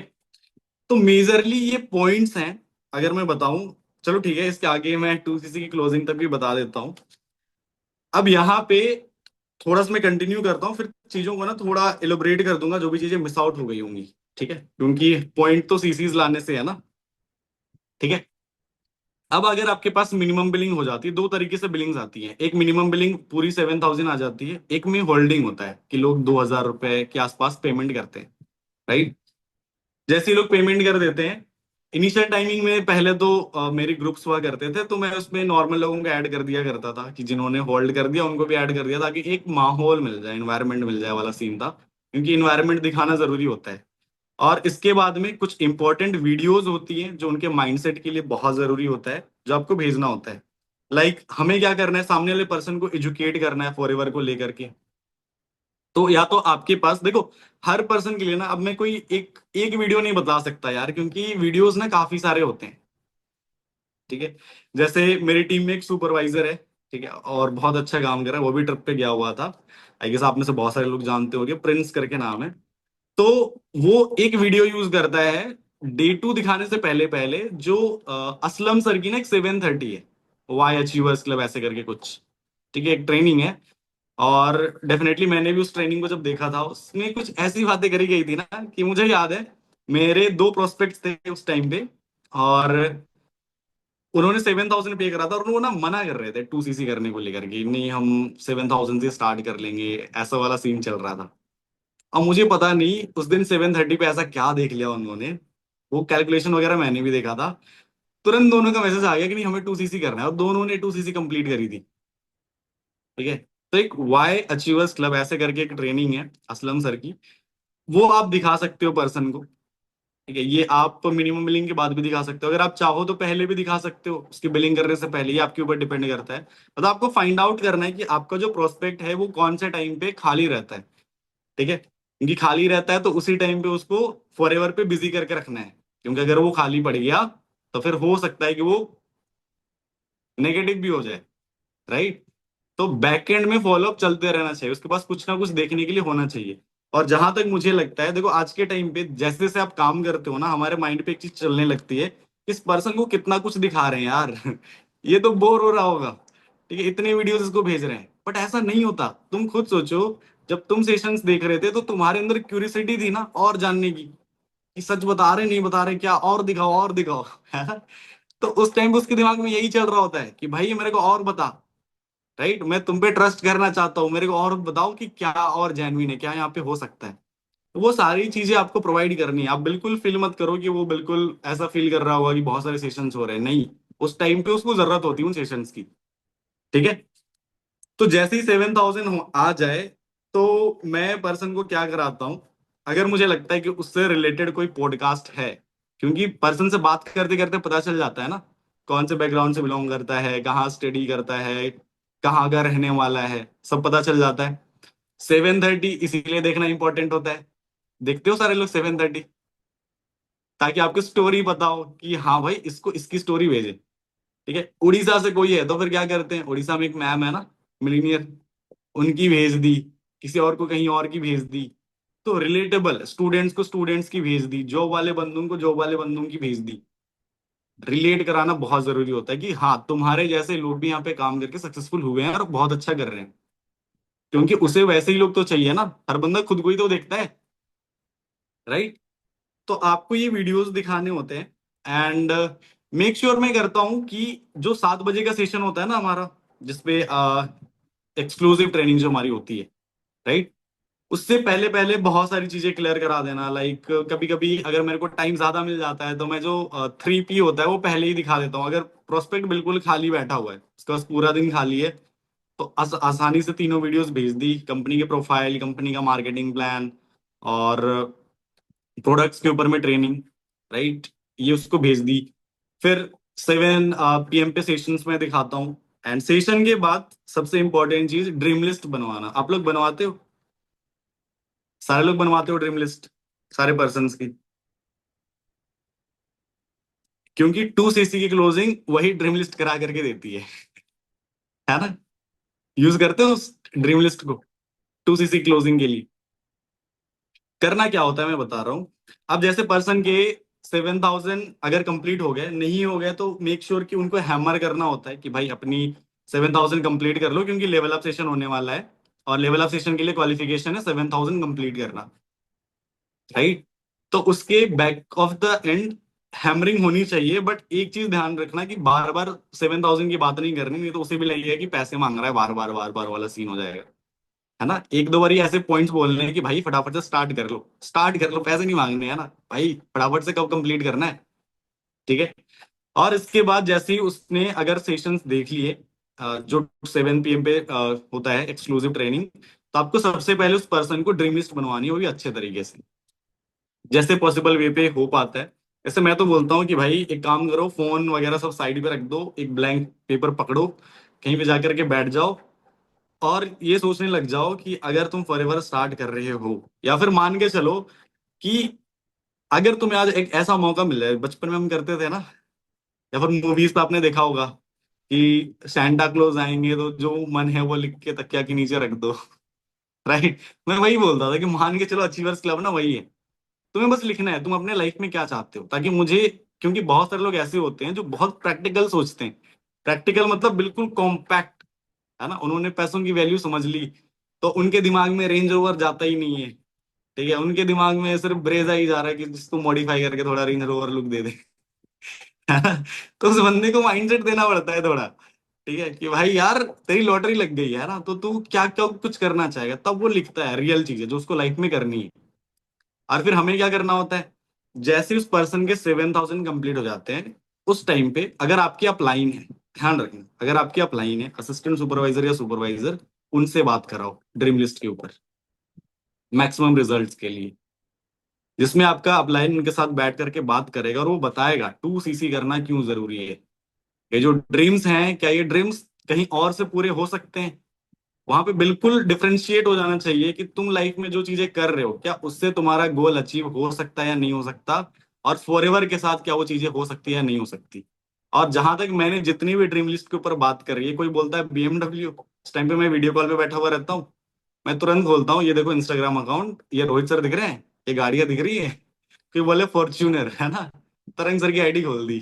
तो मेजरली ये पॉइंट्स हैं, अगर मैं बताऊं। चलो ठीक है, इसके आगे मैं 2 सीसी की क्लोजिंग तक भी बता देता हूं। अब यहाँ पे थोड़ा सा मैं कंटिन्यू करता हूँ, फिर चीजों को ना थोड़ा एलोबरेट कर दूंगा जो भी चीजें मिस आउट हो गई होंगी। ठीक है, क्योंकि पॉइंट तो सीसीज लाने से है ना। ठीक है। अब अगर आपके पास मिनिमम बिलिंग हो जाती है, दो तरीके से बिलिंग्स आती है। एक मिनिमम बिलिंग पूरी 7,000 आ जाती है, एक में होल्डिंग होता है कि लोग 2,000 रुपए के आसपास पेमेंट करते हैं। राइट। जैसे ही लोग पेमेंट कर देते हैं, इनिशियल टाइमिंग में पहले तो मेरे ग्रुप्स हुआ करते थे, तो मैं उसमें नॉर्मल लोगों को ऐड कर दिया करता था कि जिन्होंने होल्ड कर दिया उनको भी ऐड कर दिया, ताकि एक माहौल मिल जाए, इन्वायरमेंट मिल जाए वाला सीन था। क्योंकि इन्वायरमेंट दिखाना जरूरी होता है। और इसके बाद में कुछ इंपॉर्टेंट वीडियोज होती हैं जो उनके माइंडसेट के लिए बहुत जरूरी होता है, जो आपको भेजना होता है। लाइक हमें क्या करना है, सामने वाले पर्सन को एजुकेट करना है फॉरएवर को लेकर के। तो या तो आपके पास देखो, हर पर्सन के लिए ना, अब मैं कोई एक एक वीडियो नहीं बता सकता यार, क्योंकि वीडियोस ना काफी सारे होते हैं। ठीक है। जैसे मेरी टीम में एक सुपरवाइजर है, ठीक है, और बहुत अच्छा काम कर रहा है, वो भी ट्रिप पे गया हुआ था। आई गेस आप में से बहुत सारे लोग जानते होंगे, प्रिंस करके नाम है। तो वो एक वीडियो यूज करता है डे टू दिखाने से पहले पहले, जो असलम सर की ना एक 7:30 है, वाई अचीवर्स क्लब ऐसे करके कुछ। ठीक है, एक ट्रेनिंग है। और डेफिनेटली मैंने भी उस ट्रेनिंग को जब देखा था, उसमें कुछ ऐसी बातें करी गई थी ना कि मुझे याद है, मेरे दो प्रोस्पेक्ट्स थे उस टाइम पे, और उन्होंने 7,000 पे करा था, और वो ना मना कर रहे थे 2 सीसी करने को लेकर के, नहीं हम 7,000 से स्टार्ट कर लेंगे, ऐसा वाला सीन चल रहा था। अब मुझे पता नहीं उस दिन 7:30 पे ऐसा क्या देख लिया उन्होंने, वो कैलकुलेशन वगैरह मैंने भी देखा था। तुरंत दोनों का मैसेज आ गया कि नहीं हमें 2 सीसी करना है, और दोनों ने 2 सीसी कंप्लीट करी थी। ठीक है। तो एक वाई अचीवर्स क्लब ऐसे करके एक ट्रेनिंग है असलम सर की, वो आप दिखा सकते हो पर्सन को। ठीक है, ये आप मिनिमम बिलिंग के बाद भी दिखा सकते हो, अगर आप चाहो तो पहले भी दिखा सकते हो, उसकी बिलिंग करने से पहले, ये आपके ऊपर डिपेंड करता है। मतलब आपको फाइंड आउट करना है कि आपका जो प्रोस्पेक्ट है वो कौन से टाइम पे खाली रहता है। ठीक है, क्योंकि खाली रहता है तो उसी टाइम पे उसको फॉरएवर पे बिजी करके रखना है। क्योंकि अगर वो खाली पड़ गया तो फिर हो सकता है कि वो नेगेटिव भी हो जाए। राइट। तो बैकएंड में फॉलोअप चलते रहना चाहिए, उसके पास कुछ ना कुछ देखने के लिए होना चाहिए। और जहां तक मुझे लगता है, देखो आज के टाइम पे जैसे जैसे आप काम करते हो ना, हमारे माइंड पे एक चीज चलने लगती है, इस पर्सन को कितना कुछ दिखा रहे हैं यार, ये तो बोर हो रहा होगा। ठीक है, इतने वीडियोस इसको भेज रहे हैं, बट ऐसा नहीं होता। तुम खुद सोचो, जब तुम सेशंस देख रहे थे तो तुम्हारे अंदर क्यूरियोसिटी थी ना और जानने की, कि सच बता रहे नहीं बता रहे, क्या और दिखाओ और दिखाओ, है ना। तो उस टाइम पे उसके दिमाग में यही चल रहा होता है कि भाई ये मेरे को और बता। राइट, मैं तुम पे ट्रस्ट करना चाहता हूँ, मेरे को और बताओ कि क्या और जेन्युइन है, क्या यहाँ पे हो सकता है। तो वो सारी चीजें आपको प्रोवाइड करनी है। आप बिल्कुल फील मत करो कि वो बिल्कुल ऐसा फील कर रहा होगा कि बहुत सारे सेशंस हो रहे हैं, नहीं। उस टाइम पे उसको जरूरत होती है उन सेशंस की। ठीक है। तो जैसे ही 7,000 आ जाए, तो मैं पर्सन को क्या कराता हूँ, अगर मुझे लगता है कि उससे रिलेटेड कोई पॉडकास्ट है, क्योंकि पर्सन से बात करते करते पता चल जाता है ना, कौन से बैकग्राउंड से बिलोंग करता है, कहाँ स्टडी करता है, कहाँ का रहने वाला है, सब पता चल जाता है। 7:30 इसीलिए देखना इंपॉर्टेंट होता है। देखते हो सारे लोग 7:30, ताकि आपको स्टोरी पता हो कि हाँ भाई इसको इसकी स्टोरी भेजे। ठीक है, उड़ीसा से कोई है तो फिर क्या करते हैं, उड़ीसा में एक मैम है ना, मिलीनियर, उनकी भेज दी, किसी और को कहीं और की भेज दी। तो रिलेटेबल स्टूडेंट्स को स्टूडेंट्स की भेज दी, जॉब वाले बंदों को जॉब वाले बंदों की भेज दी। रिलेट कराना बहुत जरूरी होता है कि हाँ तुम्हारे जैसे लोग भी यहाँ पे काम करके सक्सेसफुल हुए हैं और बहुत अच्छा कर रहे हैं। क्योंकि उसे वैसे ही लोग तो चाहिए ना, हर बंदा खुद को ही तो देखता है, राइट। तो आपको ये वीडियोस दिखाने होते हैं एंड मेक श्योर मैं करता हूँ कि जो 7 बजे का सेशन होता है ना हमारा, जिसपे एक्सक्लूसिव ट्रेनिंग जो हमारी होती है, राइट, उससे पहले पहले बहुत सारी चीजें क्लियर करा देना। लाइक कभी कभी अगर मेरे को टाइम ज्यादा मिल जाता है तो मैं जो 3P होता है वो पहले ही दिखा देता हूँ। अगर प्रोस्पेक्ट बिल्कुल खाली बैठा हुआ है, उसके पास पूरा दिन खाली है, तो आसानी से तीनों वीडियोस भेज दी, कंपनी के प्रोफाइल, कंपनी का मार्केटिंग प्लान और प्रोडक्ट्स के ऊपर में ट्रेनिंग, राइट, ये उसको भेज दी। फिर 7 PM पे सेशंस में दिखाता हूँ। एंड सेशन के बाद सबसे इंपॉर्टेंट चीज, ड्रीम लिस्ट बनवाना। आप लोग बनवाते हो? सारे लोग बनवाते हो ड्रीम लिस्ट, सारे पर्सन्स की? क्योंकि 2CC की क्लोजिंग वही ड्रीम लिस्ट करा करके देती है ना? यूज करते हो उस ड्रीम लिस्ट को 2CC क्लोजिंग के लिए? करना क्या होता है मैं बता रहा हूँ। अब जैसे पर्सन के 7,000 अगर कंप्लीट हो गए, नहीं हो गए, तो मेक श्योर कि उनको हैमर करना होता है कि भाई अपनी 7,000 कंप्लीट कर लो, क्योंकि लेवल अप सेशन होने वाला है। और लेवल अप सेशन के लिए क्वालिफिकेशन है 7,000 कंप्लीट करना, राइट। तो उसके back of the end hammering होनी चाहिए। बट एक चीज ध्यान रखना कि बार बार 7,000 की बात नहीं करनी, नहीं तो उसे भी लगेगा कि पैसे मांग रहा है बार बार वाला सीन हो जाएगा, है ना। एक दो बार ऐसे पॉइंट्स बोलने हैं कि भाई फटाफट से स्टार्ट कर लो, स्टार्ट कर लो, पैसे नहीं मांगने, है ना भाई, फटाफट से कब कंप्लीट करना है। ठीक है। और इसके बाद जैसे ही उसने अगर सेशंस देख लिए, जो 7 PM पे होता है एक्सक्लूसिव ट्रेनिंग, तो आपको सबसे पहले उस पर्सन को ड्रीम लिस्ट बनवानी होगी अच्छे तरीके से, जैसे पॉसिबल वे पे हो पाता है। ऐसे मैं तो बोलता हूँ कि भाई एक काम करो, फोन वगैरह सब साइड पे रख दो, एक ब्लैंक पेपर पकड़ो, कहीं पे जाकर के बैठ जाओ और ये सोचने लग जाओ कि अगर तुम फॉरएवर स्टार्ट कर रहे हो, या फिर मान के चलो कि अगर तुम्हें आज एक ऐसा मौका मिल जाए, बचपन में हम करते थे ना, या फिर मूवीज पे आपने देखा होगा कि सैंटा क्लॉज आएंगे तो जो मन है वो लिख के तकिया के नीचे रख दो। राइट। मैं वही बोलता था कि मान के चलो अचीवर्स क्लब ना वही है। तुम्हें बस लिखना है तुम अपने लाइफ में क्या चाहते हो, ताकि मुझे, क्योंकि बहुत सारे लोग ऐसे होते हैं जो बहुत प्रैक्टिकल सोचते हैं। प्रैक्टिकल मतलब बिल्कुल कॉम्पैक्ट, है ना, उन्होंने पैसों की वैल्यू समझ ली, तो उनके दिमाग में रेंज रोवर जाता ही नहीं है। ठीक है, उनके दिमाग में सिर्फ ब्रेजा ही जा रहा है कि जिसको मॉडिफाई करके थोड़ा रेंज रोवर लुक दे दे। है ना। तो उस बंदे को माइंडसेट देना पड़ता है थोड़ा। ठीक है कि भाई यार तेरी लॉटरी लग गई है ना, तो तू क्या क्या कुछ करना चाहेगा, तब वो लिखता है रियल चीजें जो उसको लाइफ में करनी है। और फिर हमें क्या करना होता है, जैसे उस पर्सन के 7,000 कंप्लीट हो जाते हैं, उस टाइम पे अगर आपकी अपलाइन है, ध्यान रखना, अगर आपकी अपलाइन है असिस्टेंट सुपरवाइजर या सुपरवाइजर, उनसे बात कराओ ड्रीम लिस्ट के ऊपर मैक्सिमम रिजल्ट्स के लिए, जिसमें आपका अपलाइन उनके साथ बैठ करके बात करेगा और वो बताएगा 2CC करना क्यों जरूरी है। ये जो ड्रीम्स हैं, क्या ये ड्रीम्स कहीं और से पूरे हो सकते हैं? वहां पे बिल्कुल डिफरेंशिएट हो जाना चाहिए कि तुम लाइफ में जो चीजें कर रहे हो, क्या उससे तुम्हारा गोल अचीव हो सकता है या नहीं हो सकता, और फॉरएवर के साथ क्या वो चीजें हो सकती है या नहीं हो सकती। और जहां तक मैंने जितनी भी ड्रीम लिस्ट के ऊपर बात करी है, कोई बोलता है BMW, इस टाइम पे मैं वीडियो कॉल पे बैठा हुआ रहता हूँ, मैं तुरंत बोलता हूँ ये देखो इंस्टाग्राम अकाउंट, ये रोहित सर दिख रहे हैं, ये गाड़ियां दिख रही है, कोई बोले फॉर्च्यूनर, है ना, तरंग सर की आईडी खोल दी,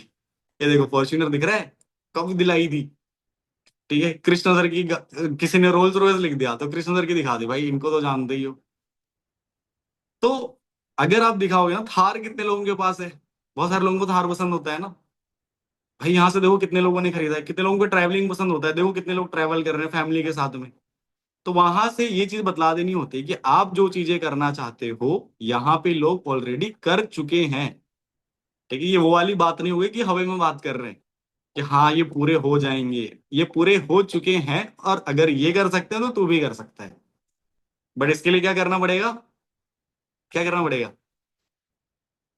ये देखो फॉर्च्यूनर दिख रहा है, कब दिलाई थी। ठीक है, कृष्ण सर की किसी ने रोल्स रॉयस लिख दिया तो कृष्ण सर की दिखा दी, भाई इनको तो जानते ही हो। तो अगर आप दिखाओगे ना, थार कितने लोगों के पास है, बहुत सारे लोगों को थार पसंद होता है ना। भाई यहाँ से देखो कितने लोगों ने खरीदा है, कितने लोगों को ट्रैवलिंग पसंद होता है, देखो कितने लोग ट्रैवल कर रहे हैं फैमिली के साथ में। तो वहां से ये चीज बतला देनी होती है कि आप जो चीजें करना चाहते हो, यहाँ पे लोग ऑलरेडी कर चुके हैं। ठीक है, ये वो वाली बात नहीं होगी कि हवा में बात कर रहे हैं कि हाँ ये पूरे हो जाएंगे, ये पूरे हो चुके हैं, और अगर ये कर सकते हैं तो तू भी कर सकता है। बट इसके लिए क्या करना पड़ेगा, क्या करना पड़ेगा,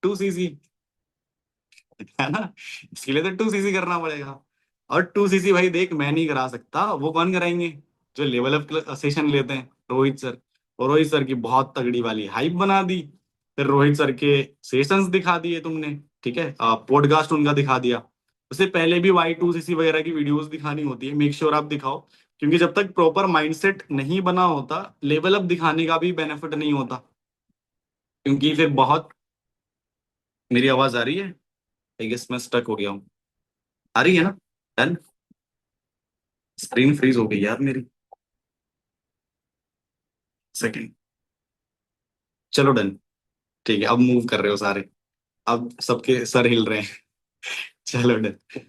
2CC। है ना। इसके लिए तो 2cc करना पड़ेगा। और 2cc भाई देख, मैं नहीं करा सकता, वो कौन कराएंगे? जो लेवल अप सेशन लेते हैं, रोहित सर। और रोहित सर की बहुत तगड़ी वाली हाइप बना दी। फिर रोहित सर के सेशंस दिखा दिए तुमने, ठीक है, पॉडकास्ट उनका दिखा दिया। उससे पहले भी Y2cc वगैरह की वीडियोस दिखानी होती है, मेक श्योर आप दिखाओ। क्योंकि जब तक प्रॉपर माइंडसेट नहीं बना होता, लेवल अप दिखाने का भी बेनिफिट नहीं होता। क्योंकि फिर बहुत। मेरी आवाज आ रही है? आई गेस मैं स्टक हो गया हूँ। आ रही है ना? डन। स्क्रीन फ्रीज हो गई यार मेरी। सेकंड। चलो डन। ठीक है, अब मूव कर रहे हो सारे। अब सबके सर हिल रहे हैं। चलो डन।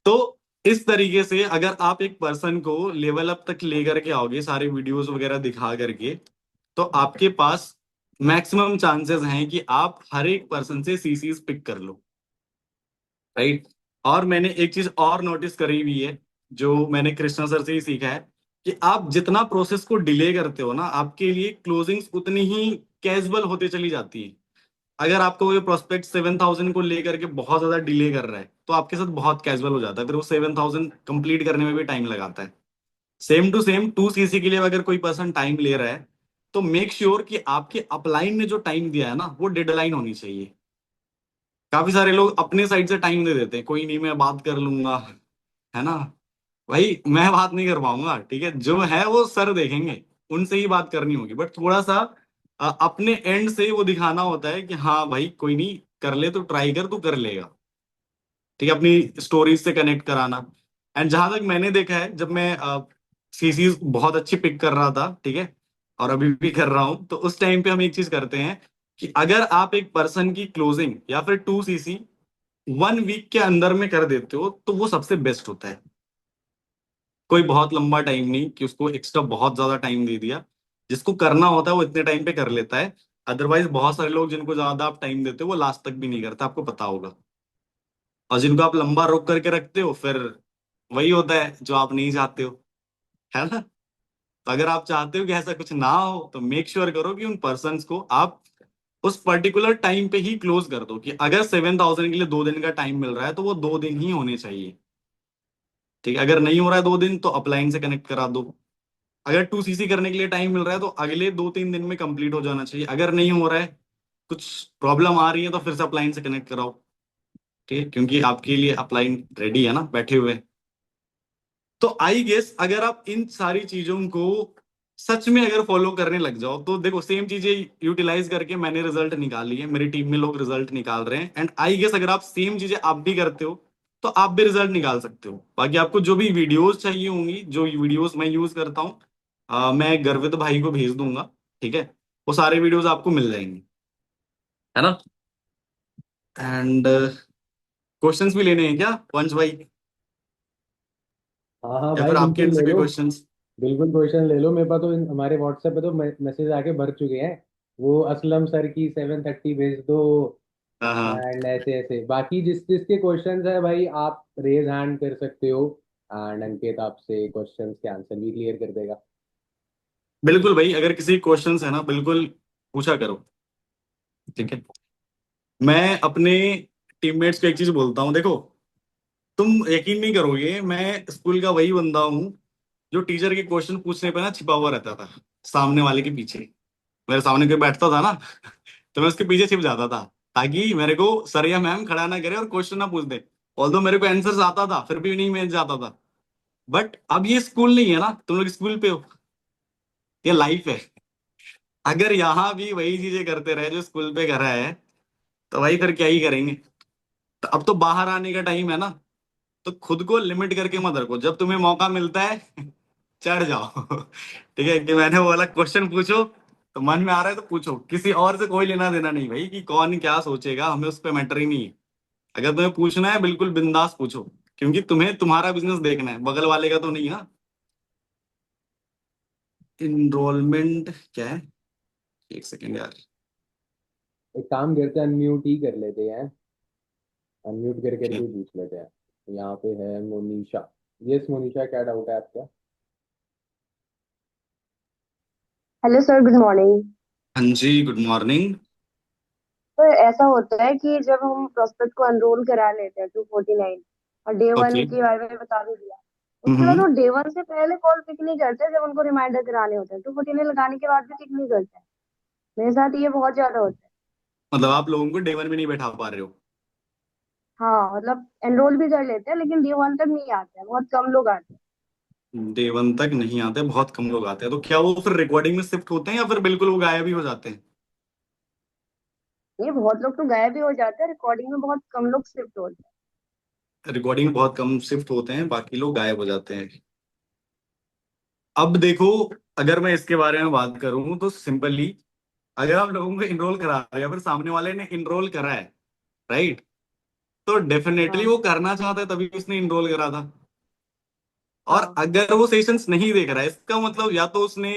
तो इस तरीके से अगर आप एक पर्सन को लेवल अप तक लेकर के आओगे, सारे वीडियोस वगैरह दिखा करके, तो आपके पास मैक्सिमम चांसेस हैं कि आप हर एक पर्सन से सीसीज पिक कर लो। राइट। और मैंने एक चीज और नोटिस करी हुई है, जो मैंने कृष्णा सर से ही सीखा है, कि आप जितना प्रोसेस को डिले करते हो ना, आपके लिए क्लोजिंग्स उतनी ही कैजुअल होते चली जाती है। अगर आपको कोई प्रोस्पेक्ट 7,000 को लेकर के बहुत ज्यादा डिले कर रहा है, तो आपके साथ बहुत कैजुअल हो जाता है, फिर वो 7,000 कंप्लीट करने में भी टाइम लगाता है। सेम टू सेम 2cc के लिए अगर कोई पर्सन टाइम ले रहा है, तो मेक श्योर कि आपके अपलाइन ने जो टाइम दिया है ना, वो डेडलाइन होनी चाहिए। काफी सारे लोग अपने साइड से टाइम दे देते हैं, कोई नहीं मैं बात कर लूंगा, है ना। भाई मैं बात नहीं कर पाऊंगा, ठीक है, जो है वो सर देखेंगे, उनसे ही बात करनी होगी। बट थोड़ा सा अपने एंड से वो दिखाना होता है कि हाँ भाई कोई नहीं, कर ले तो ट्राई कर, तू कर लेगा। ठीक है, अपनी स्टोरीज से कनेक्ट कराना। एंड जहां तक मैंने देखा है, जब मैं सीसीज बहुत अच्छी पिक कर रहा था, ठीक है, और अभी भी कर रहा हूं, तो उस टाइम पे हम एक चीज करते हैं कि अगर आप एक पर्सन की क्लोजिंग या फिर 2cc 1 वीक के अंदर में कर देते हो, तो वो सबसे बेस्ट होता है। कोई बहुत लंबा टाइम नहीं कि उसको एक्स्ट्रा बहुत ज्यादा टाइम दे दिया। जिसको करना होता है वो इतने टाइम पे कर लेता है। अदरवाइज बहुत सारे लोग जिनको ज्यादा आप टाइम देते हो, वो लास्ट तक भी नहीं करते, आपको पता होगा। और जिनको आप लंबा रोक करके रखते हो, फिर वही होता है जो आप नहीं चाहते हो, है ना। तो अगर आप चाहते हो कि ऐसा कुछ ना हो, तो मेक श्योर करो कि उन पर्सन्स को आप उस पर्टिकुलर टाइम पे ही क्लोज कर दो। कि अगर 7,000 के लिए 2 दिन का टाइम मिल रहा है, तो वो 2 दिन ही होने चाहिए। ठीक है, अगर नहीं हो रहा है 2 दिन, तो अपलाइन से कनेक्ट करा दो। अगर 2cc करने के लिए टाइम मिल रहा है, तो अगले 2-3 दिन में कंप्लीट हो जाना चाहिए। अगर नहीं हो रहा है, कुछ प्रॉब्लम आ रही है, तो फिर से अपलाइन से कनेक्ट कराओ। ठीक है, क्योंकि आपके लिए अपलाइन रेडी है ना, बैठे हुए। तो आई गेस अगर आप इन सारी चीजों को सच में अगर फॉलो करने लग जाओ, तो देखो सेम चीजें यूटिलाइज करके मैंने रिजल्ट निकाली है, मेरी टीम में लोग रिजल्ट निकाल रहे हैं। एंड आई गेस अगर आप सेम चीजें आप भी करते हो, तो आप भी रिजल्ट निकाल सकते हो। बाकी आपको जो भी वीडियोस चाहिए होंगी, जो वीडियोस मैं यूज करता हूँ, मैं गर्वित भाई को भेज दूंगा। ठीक है, वो सारे वीडियोस आपको मिल जाएंगे, है ना। एंड क्वेश्चंस भी लेने हैं क्या पंच भाई? हाँ हाँ या भाई फिर आपके बिल्कुल एंड से ले कोई लो। क्वेश्चंस? बिल्कुल क्वेश्चन ले लो, मेरे पास तो हमारे व्हाट्सएप पे तो मैसेज आके भर चुके हैं। वो असलम सर की 7:30 भेज दो। हाँ हाँ। एंड ऐसे ऐसे बाकी जिस जिसके क्वेश्चंस है भाई, आप रेज हैंड कर सकते हो। एंड अंकित आपसे क्वेश्चंस के आंसर भी क्लियर कर देगा। बिल्कुल भाई, अगर किसी क्वेश्चंस है ना, बिल्कुल पूछा करो। ठीक है। मैं अपने टीममेट्स को एक चीज बोलता हूँ, देखो, तुम यकीन नहीं करोगे, मैं स्कूल का वही बंदा हूँ जो टीचर के क्वेश्चन पूछने पे ना छिपा हुआ रहता था, सामने वाले के पीछे। मेरे सामने कोई बैठता था ना, तो मैं उसके पीछे छिप जाता था, ताकि मेरे को सर या मैम खड़ा ना करे और क्वेश्चन ना पूछ दे। ऑल्दो मेरे को आंसर्स आता था, फिर भी नहीं मिल जाता था। बट अब ये स्कूल नहीं है ना, तुम लोग स्कूल पे हो, ये लाइफ है। अगर यहाँ भी वही चीजें करते रहे जो स्कूल पे करा है, तो भाई फिर क्या ही करेंगे। तो अब तो बाहर आने का टाइम है ना। तो खुद को लिमिट करके मत रखो, जब तुम्हें मौका मिलता है चढ़ जाओ। ठीक है, कि मैंने वो वाला क्वेश्चन पूछो, तो मन में आ रहा है तो पूछो, किसी और से कोई लेना देना नहीं भाई कि कौन क्या सोचेगा, हमें उस पर मैटर ही नहीं है। अगर तुम्हें पूछना है, बिल्कुल बिंदास पूछो, क्योंकि तुम्हें तुम्हारा बिजनेस देखना है, बगल वाले का तो नहीं ना। इनरोलमेंट क्या है? एक सेकेंड यार। एक काम करते हैं, अनम्यूट ही कर लेते हैं। अनम्यूट कर करके Okay. ही पूछ लेते हैं। यहाँ पे है मोनिशा। यस मोनिशा, क्या डाउट है आपका? Hello sir, good morning. हाँ जी, गुड मॉर्निंग। तो ऐसा होता है कि जब हम प्रोस्पेक्ट को एनरोल करा लेते हैं 249 और डे वन ओके। की बारे में बता भी दिया, उसके बाद हम्म। वो डे वन से पहले कॉल पिक नहीं करते जब उनको रिमाइंडर कराने होते हैं, 249 लगाने के बाद भी पिक नहीं करते हैं। मेरे साथ ये बहुत ज्यादा होता है। मतलब आप लोगों को डे वन में नहीं बैठा पा रहे हो? हाँ मतलब एनरोल भी कर लेते हैं लेकिन डे वन तक नहीं आते हैं, बहुत कम लोग आते हैं। डे वन तक नहीं आते, बहुत कम लोग आते हैं, तो क्या वो फिर रिकॉर्डिंग में शिफ्ट होते हैं या फिर बिल्कुल वो गायब ही हो जाते हैं? ये बहुत लोग तो गायब भी हो जाते हैं, रिकॉर्डिंग में बहुत कम लोग शिफ्ट होते हैं। रिकॉर्डिंग में बहुत कम शिफ्ट होते हैं, बाकी लोग गायब हो जाते हैं। अब देखो, अगर मैं इसके बारे में बात करूं तो सिंपली, अगर आप लोगों को इनरोल करा रहे हैं या फिर सामने वाले ने इनरोल करा है, राइट, तो डेफिनेटली हाँ वो करना चाहता है तभी उसने इनरोल करा था। और हाँ। अगर वो सेशंस नहीं देख रहा है, इसका मतलब या तो उसने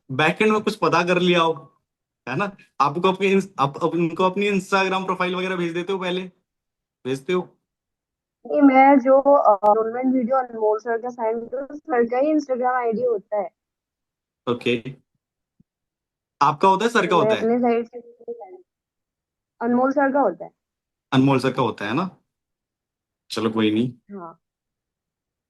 बैकएंड में कुछ पता कर लिया हो, है ना। आपको अपनी आप उनको अपनी इंस्टाग्राम प्रोफाइल वगैरह भेज देते हो पहले? भेजते हो? नहीं, मैं जो एनरोलमेंट वीडियो अनमोल सर का सेंड सर का ही इंस्टाग्राम आईडी होता है। ओके। आपका होता है, सर का तो मैं होता है? अपने साइड से अनमोल सर का होता है। अनमोल सर का होता है ना। चलो कोई नहीं। हाँ।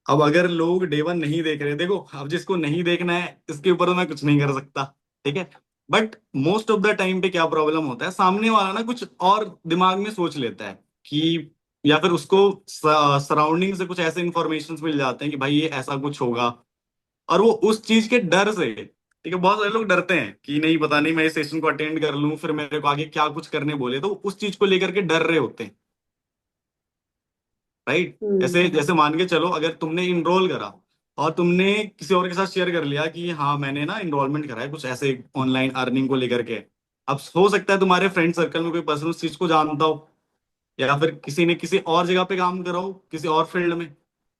अब अगर लोग डे वन नहीं देख रहे, देखो अब जिसको नहीं देखना है इसके ऊपर तो मैं कुछ नहीं कर सकता, ठीक है। But most of the time पे क्या प्रॉब्लम होता है, सामने वाला ना कुछ और दिमाग में सोच लेता है कि, या फिर उसको सराउंडिंग से कुछ ऐसे इंफॉर्मेशन मिल जाते हैं कि भाई ये ऐसा कुछ होगा, और वो उस चीज के डर से, ठीक है, बहुत सारे लोग डरते हैं कि नहीं पता नहीं मैं इस सेशन को अटेंड कर लूं फिर मेरे को आगे क्या कुछ करने बोले, तो उस चीज को लेकर के डर रहे होते हैं, राइट। हम्म। जैसे जैसे मान के चलो, अगर तुमने इनरोल करा और तुमने किसी और के साथ शेयर कर लिया कि हाँ मैंने ना इनरोलमेंट करा है कुछ ऐसे ऑनलाइन अर्निंग को लेकर के, अब हो सकता है तुम्हारे फ्रेंड सर्कल में कोई पर्सन उस चीज को जानता हो, या फिर किसी ने किसी और जगह पे काम करा हो किसी और फील्ड में,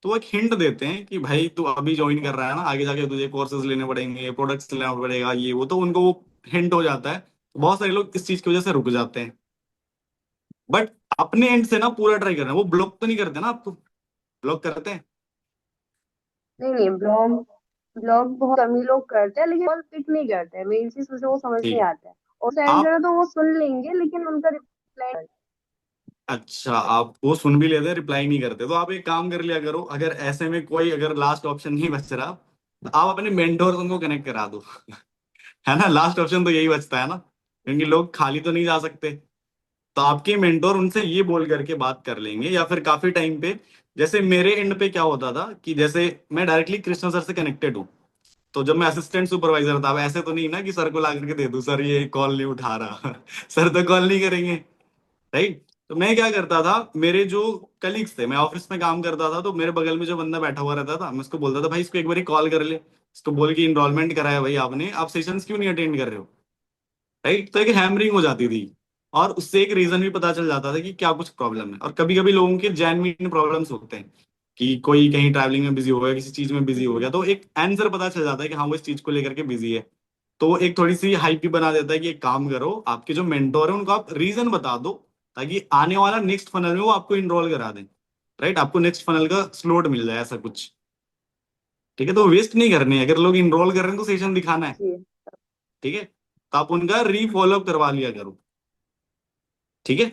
तो वो एक हिंट देते हैं कि भाई तू अभी ज्वाइन कर रहा है ना, आगे जाके तुझे कोर्सेज लेने पड़ेंगे, प्रोडक्ट्स लेना पड़ेगा, ये वो, तो उनको वो हिंट हो जाता है, तो बहुत सारे लोग इस चीज की वजह से रुक जाते हैं। बट अपने एंड से ना पूरा ट्राई कर रहे हैं, वो ब्लॉक तो नहीं करते ना आपको? ब्लॉक करते हैं? नहीं नहीं, ब्लॉग ब्लॉग बहुत कम ही लोग करते हैं लेकिन कॉल पिक नहीं करते हैं, मेन चीज मुझे वो समझ नहीं ठीक। आता है। और सेंड आप, करो तो वो सुन लेंगे लेकिन उनका रिप्लाई। अच्छा, आप वो सुन भी लेते हैं, रिप्लाई नहीं करते, तो आप एक काम कर लिया करो, अगर ऐसे में कोई अगर लास्ट ऑप्शन नहीं बच रहा, तो आप अपने मेंटोर उनको कनेक्ट करा दो। है ना, लास्ट ऑप्शन तो यही बचता है ना, क्योंकि लोग खाली तो नहीं जा सकते। तो आपके मेंटोर उनसे ये बोल करके बात कर लेंगे, या फिर काफी टाइम पे, जैसे मेरे एंड पे क्या होता था कि जैसे मैं डायरेक्टली कृष्णा सर से कनेक्टेड हूँ, तो जब मैं असिस्टेंट सुपरवाइजर था, अब ऐसे तो नहीं ना कि सर को ला करके दे दूं सर ये कॉल नहीं उठा रहा। सर तो कॉल नहीं करेंगे, राइट। तो मैं क्या करता था, मेरे जो कलीग्स थे, मैं ऑफिस में काम करता था, तो मेरे बगल में जो बंदा बैठा हुआ रहता था, मैं उसको बोलता था भाई इसको एक बार कॉल कर ले, इसको बोल के इनरोलमेंट कराया भाई आपने, आप सेशंस क्यों नहीं अटेंड कर रहे हो, राइट। तो एक हैमरिंग हो जाती थी, और उससे एक रीजन भी पता चल जाता था कि क्या कुछ प्रॉब्लम है। और कभी कभी लोगों के जेन्युइन प्रॉब्लम्स होते हैं कि कोई कहीं ट्रैवलिंग में बिजी हो गया, किसी चीज में बिजी हो गया, तो एक आंसर पता चल जाता है कि हाँ वो इस चीज को लेकर के बिजी है। तो वो एक थोड़ी सी हाइप भी बना देता है कि एक काम करो, आपके जो मेंटोर है उनको आप रीजन बता दो, ताकि आने वाला नेक्स्ट फनल में वो आपको इनरोल करा दें, राइट, आपको नेक्स्ट फनल का स्लॉट मिल जाए, ऐसा कुछ। ठीक है, तो वेस्ट नहीं करनी है, अगर लोग इनरोल कर रहे हैं तो सेशन दिखाना है, जी। ठीक है, तो आप उनका रीफॉलो अप करवा लिया करो, ठीक है,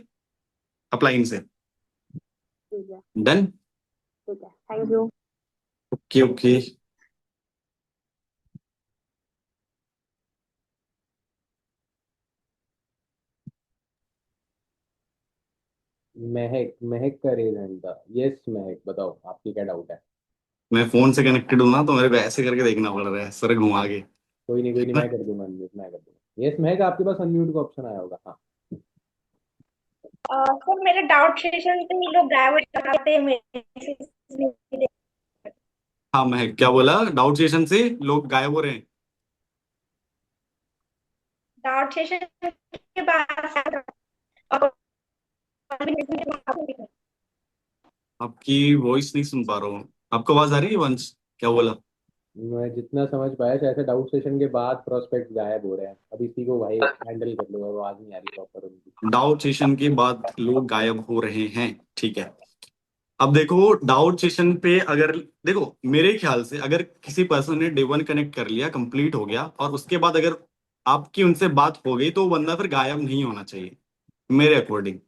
अपलाइन से। ठीक है। डन। ठीक है, थैंक यू। Okay okay. महक, महक का रेज हैंड था। यस महक, बताओ आपकी क्या डाउट है? मैं फोन से कनेक्टेड हूं ना, तो मेरे को ऐसे करके देखना पड़ रहा है, सर घुमा के। कोई नहीं, मैं कर दूंगा अनम्यूट, मैं कर दूंगा। यस महक, आपके पास अनम्यूट का ऑप्शन आया होगा, हाँ। सर मेरे डाउट सेशन पे ये लोग गायब हो जाते हैं, मैसेज नहीं देते। हाँ, मैं क्या बोला, डाउट सेशन से लोग गायब हो रहे हैं? डाउट सेशन के बाद और आपकी वॉइस नहीं सुन पा रहा हूँ, आपको आवाज आ रही है वंश? क्या बोला? मैं जितना समझ पाया, शायद डाउट सेशन के बाद प्रोस्पेक्ट गायब हो रहे हैं। अब इसी को भाई हैंडल कर लो, आवाज नहीं आ रही प्रॉपर उनकी। डाउट सेशन के बाद लोग गायब हो रहे हैं, ठीक है। अब देखो, डाउट सेशन पे अगर, देखो मेरे ख्याल से अगर किसी पर्सन ने डे वन कनेक्ट कर लिया, कंप्लीट हो गया, और उसके बाद अगर आपकी उनसे बात हो गई, तो वो बंदा फिर गायब नहीं होना चाहिए, मेरे अकॉर्डिंग।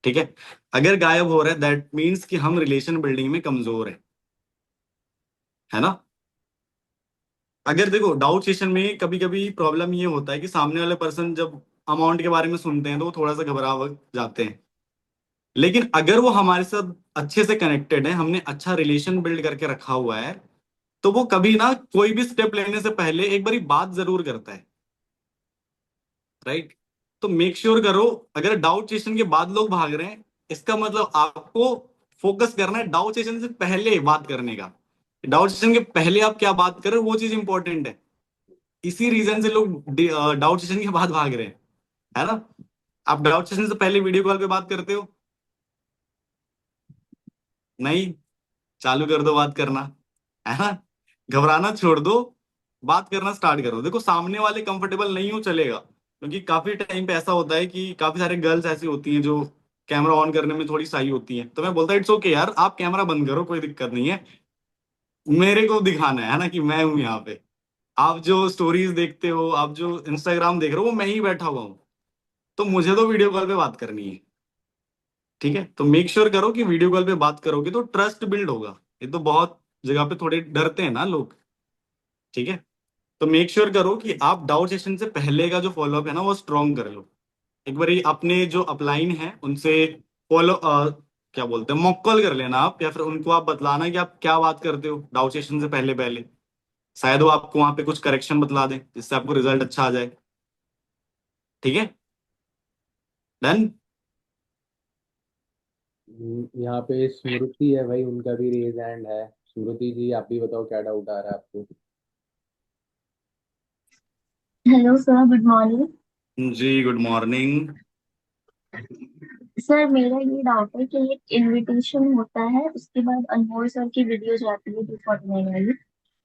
ठीक है, अगर गायब हो रहा है दैट मीन्स कि हम रिलेशन बिल्डिंग में कमजोर है ना। अगर देखो डाउट सेशन में कभी कभी प्रॉब्लम ये होता है कि सामने वाले पर्सन जब अमाउंट के बारे में सुनते हैं तो वो थोड़ा सा घबरा जाते हैं। लेकिन अगर वो हमारे साथ अच्छे से कनेक्टेड है, हमने अच्छा रिलेशन बिल्ड करके रखा हुआ है, तो वो कभी ना कोई भी स्टेप लेने से पहले एक बारी बात जरूर करता है। राइट। तो मेक श्योर करो, अगर डाउट सेशन के बाद लोग भाग रहे हैं, इसका मतलब आपको फोकस करना है डाउट सेशन से पहले बात करने का। डाउट सेशन के पहले आप क्या बात कर रहे हो वो चीज इंपॉर्टेंट है। इसी रीजन से लोग डाउट सेशन के बाद भाग रहे हैं, है ना। आप डाउट सेशन से पहले वीडियो कॉल पे बात करते हो? नहीं। चालू कर दो बात करना, है ना। घबराना छोड़ दो, बात करना स्टार्ट करो। देखो सामने वाले कंफर्टेबल नहीं हो चलेगा, क्योंकि काफी टाइम पे ऐसा होता है कि काफी सारे गर्ल्स ऐसी होती हैं जो कैमरा ऑन करने में थोड़ी साई होती हैं। तो मैं बोलता इट्स ओके यार, आप कैमरा बंद करो, कोई दिक्कत नहीं है। मेरे को दिखाना है ना कि मैं हूं यहाँ पे। आप जो स्टोरीज देखते हो, आप जो इंस्टाग्राम देख रहे हो, वो मैं ही बैठा हुआ हूँ। तो मुझे तो वीडियो कॉल पे बात करनी है। ठीक है, तो मेक श्योर करो कि वीडियो कॉल पे बात करोगे तो ट्रस्ट बिल्ड होगा। ये तो बहुत जगह पे थोड़े डरते हैं ना लोग। ठीक है, तो मेक श्योर करो कि आप डाउट सेशन से पहले का जो फॉलोअप है ना वो स्ट्रॉन्ग कर लो। एक बार अपने जो अपलाइन है उनसे फॉलो क्या बोलते हैं, मॉक कॉल कर लेना आप, या फिर उनको आप बतलाना कि आप क्या बात करते हो डाउट सेशन से पहले पहले। शायद वो आपको वहां पे कुछ करेक्शन बतला दें जिससे आपको रिजल्ट अच्छा आ जाए। ठीक है, डन। यहाँ पे स्मृति है भाई, उनका भी रेज हैंड है। स्मृति जी, आप भी बताओ क्या डाउट आ रहा है आपको। Hello sir, good morning. जी गुड मॉर्निंग। सर मेरा ये डाउट है कि एक इनविटेशन होता है, उसके बाद अनमोल सर की वीडियो जाती है 249 वाली।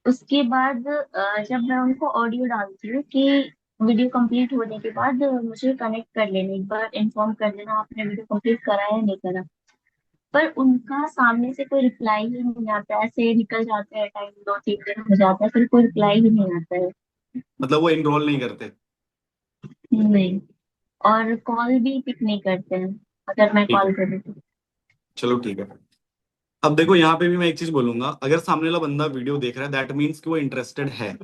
उसके बाद जब मैं उनको ऑडियो डालती हूँ कि वीडियो कंप्लीट होने के बाद मुझे कनेक्ट कर लेना, एक बार इन्फॉर्म कर देना आपने वीडियो कंप्लीट करा है नहीं करा। पर उनका सामने से कोई रिप्लाई ही नहीं आता, ऐसे निकल जाते हैं, टाइम 2-3 दिन हो जाता है, फिर कोई रिप्लाई ही नहीं आता है। मतलब वो इनरोल नहीं करते? नहीं, और कॉल भी पिक नहीं करते हैं अगर मैं ठीक कॉल है, करूँ तो। चलो ठीक है। अब देखो यहाँ पे भी मैं एक चीज बोलूंगा, अगर सामने वाला बंदा वीडियो देख रहा है दैट मीन्स कि वो इंटरेस्टेड है।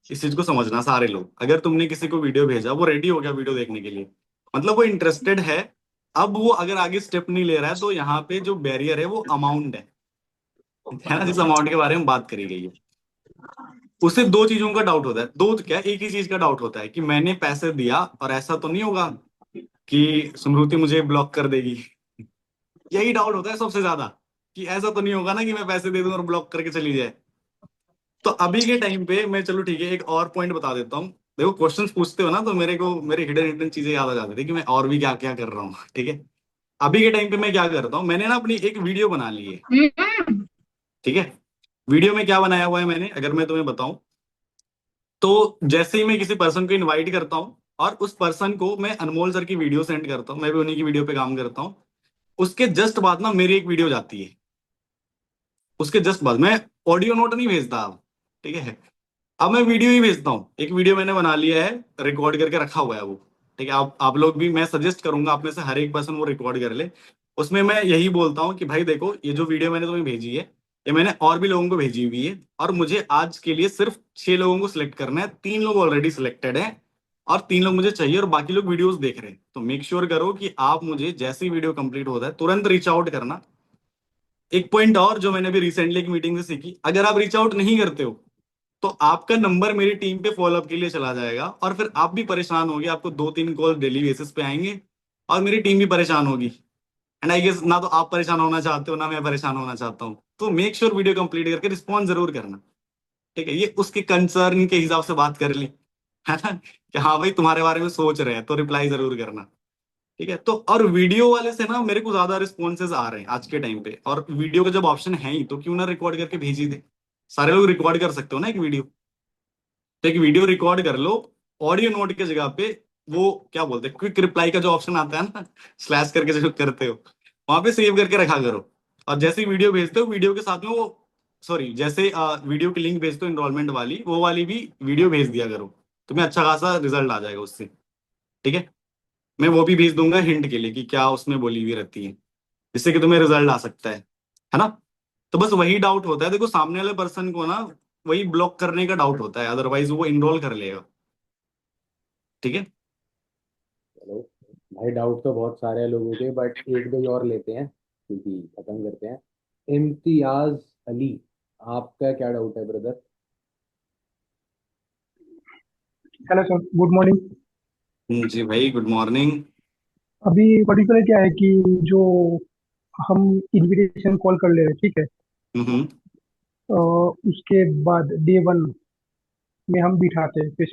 इस चीज को समझना सारे लोग, अगर तुमने किसी को वीडियो भेजा वो रेडी हो गया वीडियो देखने के लिए, मतलब वो इंटरेस्टेड है। अब वो अगर आगे स्टेप नहीं ले रहा है तो यहाँ पे जो बैरियर है वो अमाउंट है ना, जिस अमाउंट के बारे में बात करी गई है। उसे दो चीजों का डाउट होता है, दो क्या एक ही चीज का डाउट होता है कि मैंने पैसे दिया और ऐसा तो नहीं होगा कि स्मृति मुझे ब्लॉक कर देगी। यही डाउट होता है सबसे ज्यादा, कि ऐसा तो नहीं होगा ना कि मैं पैसे दे दूं और ब्लॉक करके चली जाए। तो अभी के टाइम पे मैं, चलो ठीक है, एक और पॉइंट बता देता हूँ। देखो क्वेश्चंस पूछते हो ना तो मेरे को मेरे हिडन हिडन चीजें याद आ जाती थी कि मैं और भी क्या क्या कर रहा हूँ। ठीक है, अभी के टाइम पे मैं क्या करता हूँ, मैंने ना अपनी एक वीडियो बना ली है। ठीक है, वीडियो में क्या बनाया हुआ है मैंने, अगर मैं तुम्हें बताऊं, तो जैसे ही मैं किसी पर्सन को इनवाइट करता हूँ और उस पर्सन को मैं अनमोल सर की वीडियो सेंड करता हूँ, मैं भी उन्हीं की वीडियो पे काम करता हूँ, उसके जस्ट बाद ना मेरी एक वीडियो जाती है। उसके जस्ट बाद मैं ऑडियो नोट नहीं भेजता अब। ठीक है, अब मैं वीडियो ही भेजता हूँ। एक वीडियो मैंने बना लिया है, रिकॉर्ड करके रखा हुआ है वो। ठीक है, आप लोग भी, मैं सजेस्ट करूंगा आप में से हर एक पर्सन वो रिकॉर्ड कर ले। उसमें मैं यही बोलता हूँ कि भाई देखो ये जो वीडियो मैंने तुम्हें भेजी है, ये मैंने और भी लोगों को भेजी हुई है, और मुझे आज के लिए सिर्फ 6 लोगों को सिलेक्ट करना है। 3 लोग ऑलरेडी सिलेक्टेड हैं और 3 लोग मुझे चाहिए, और बाकी लोग वीडियोस देख रहे हैं। तो मेक श्योर करो कि आप मुझे जैसी वीडियो कंप्लीट होता है तुरंत रीच आउट करना। एक पॉइंट और जो मैंने अभी रिसेंटली एक मीटिंग से सीखी, अगर आप रीच आउट नहीं करते हो तो आपका नंबर मेरी टीम पे फॉलोअप के लिए चला जाएगा, और फिर आप भी परेशान होगे, आपको 2-3 कॉल डेली बेसिस पे आएंगे, और मेरी टीम भी परेशान होगी। एंड आई गेस ना तो आप परेशान होना चाहते हो ना मैं परेशान होना चाहता हूँ। तो मेक श्योर वीडियो कंप्लीट करके रिस्पॉन्स जरूर करना। ठीक है, ये उसके कंसर्न के हिसाब से बात कर ली, है ना, कि हाँ भाई तुम्हारे बारे में सोच रहे हैं तो रिप्लाई जरूर करना। ठीक है, तो और वीडियो वाले से ना मेरे को ज्यादा रिस्पॉन्सेज आ रहे हैं आज के टाइम पे, और वीडियो का जब ऑप्शन है ही तो क्यों ना रिकॉर्ड करके भेज ही दे। सारे लोग रिकॉर्ड कर सकते हो ना एक वीडियो, तो एक वीडियो रिकॉर्ड कर लो। ऑडियो नोट की जगह पे वो क्या बोलते हैं, क्विक रिप्लाई का जो ऑप्शन आता है ना, स्लैश करके जो करते हो, वहां पे सेव करके रखा करो। और जैसे ही वीडियो भेजते हो वीडियो के साथ में वो, सॉरी, जैसे वीडियो की लिंक भेजते हो इनरोलमेंट वाली, वो वाली भी वीडियो भेज दिया करो। तुम्हें अच्छा खासा रिजल्ट आ जाएगा उससे। ठीक है, मैं वो भी भेज दूंगा हिंट के लिए कि क्या उसमें बोली हुई रहती है, जिससे कि तुम्हें रिजल्ट आ सकता है ना। तो बस वही डाउट होता है, देखो सामने वाले पर्सन को ना वही ब्लॉक करने का डाउट होता है, अदरवाइज वो इनरोल कर लेगा। ठीक है। चलो भाई, डाउट तो बहुत सारे हैं लोगों के, बट एक दो और लेते हैं क्योंकि खत्म करते हैं। इम्तियाज अली, आपका क्या डाउट है brother? Hello sir, good morning. जी भाई, गुड मॉर्निंग। अभी पर्टिकुलर क्या है कि जो हम इनविटेशन कॉल कर ले रहे हैं, ठीक है। हम्म। उसके बाद डे 1 में हम बिठाते हैं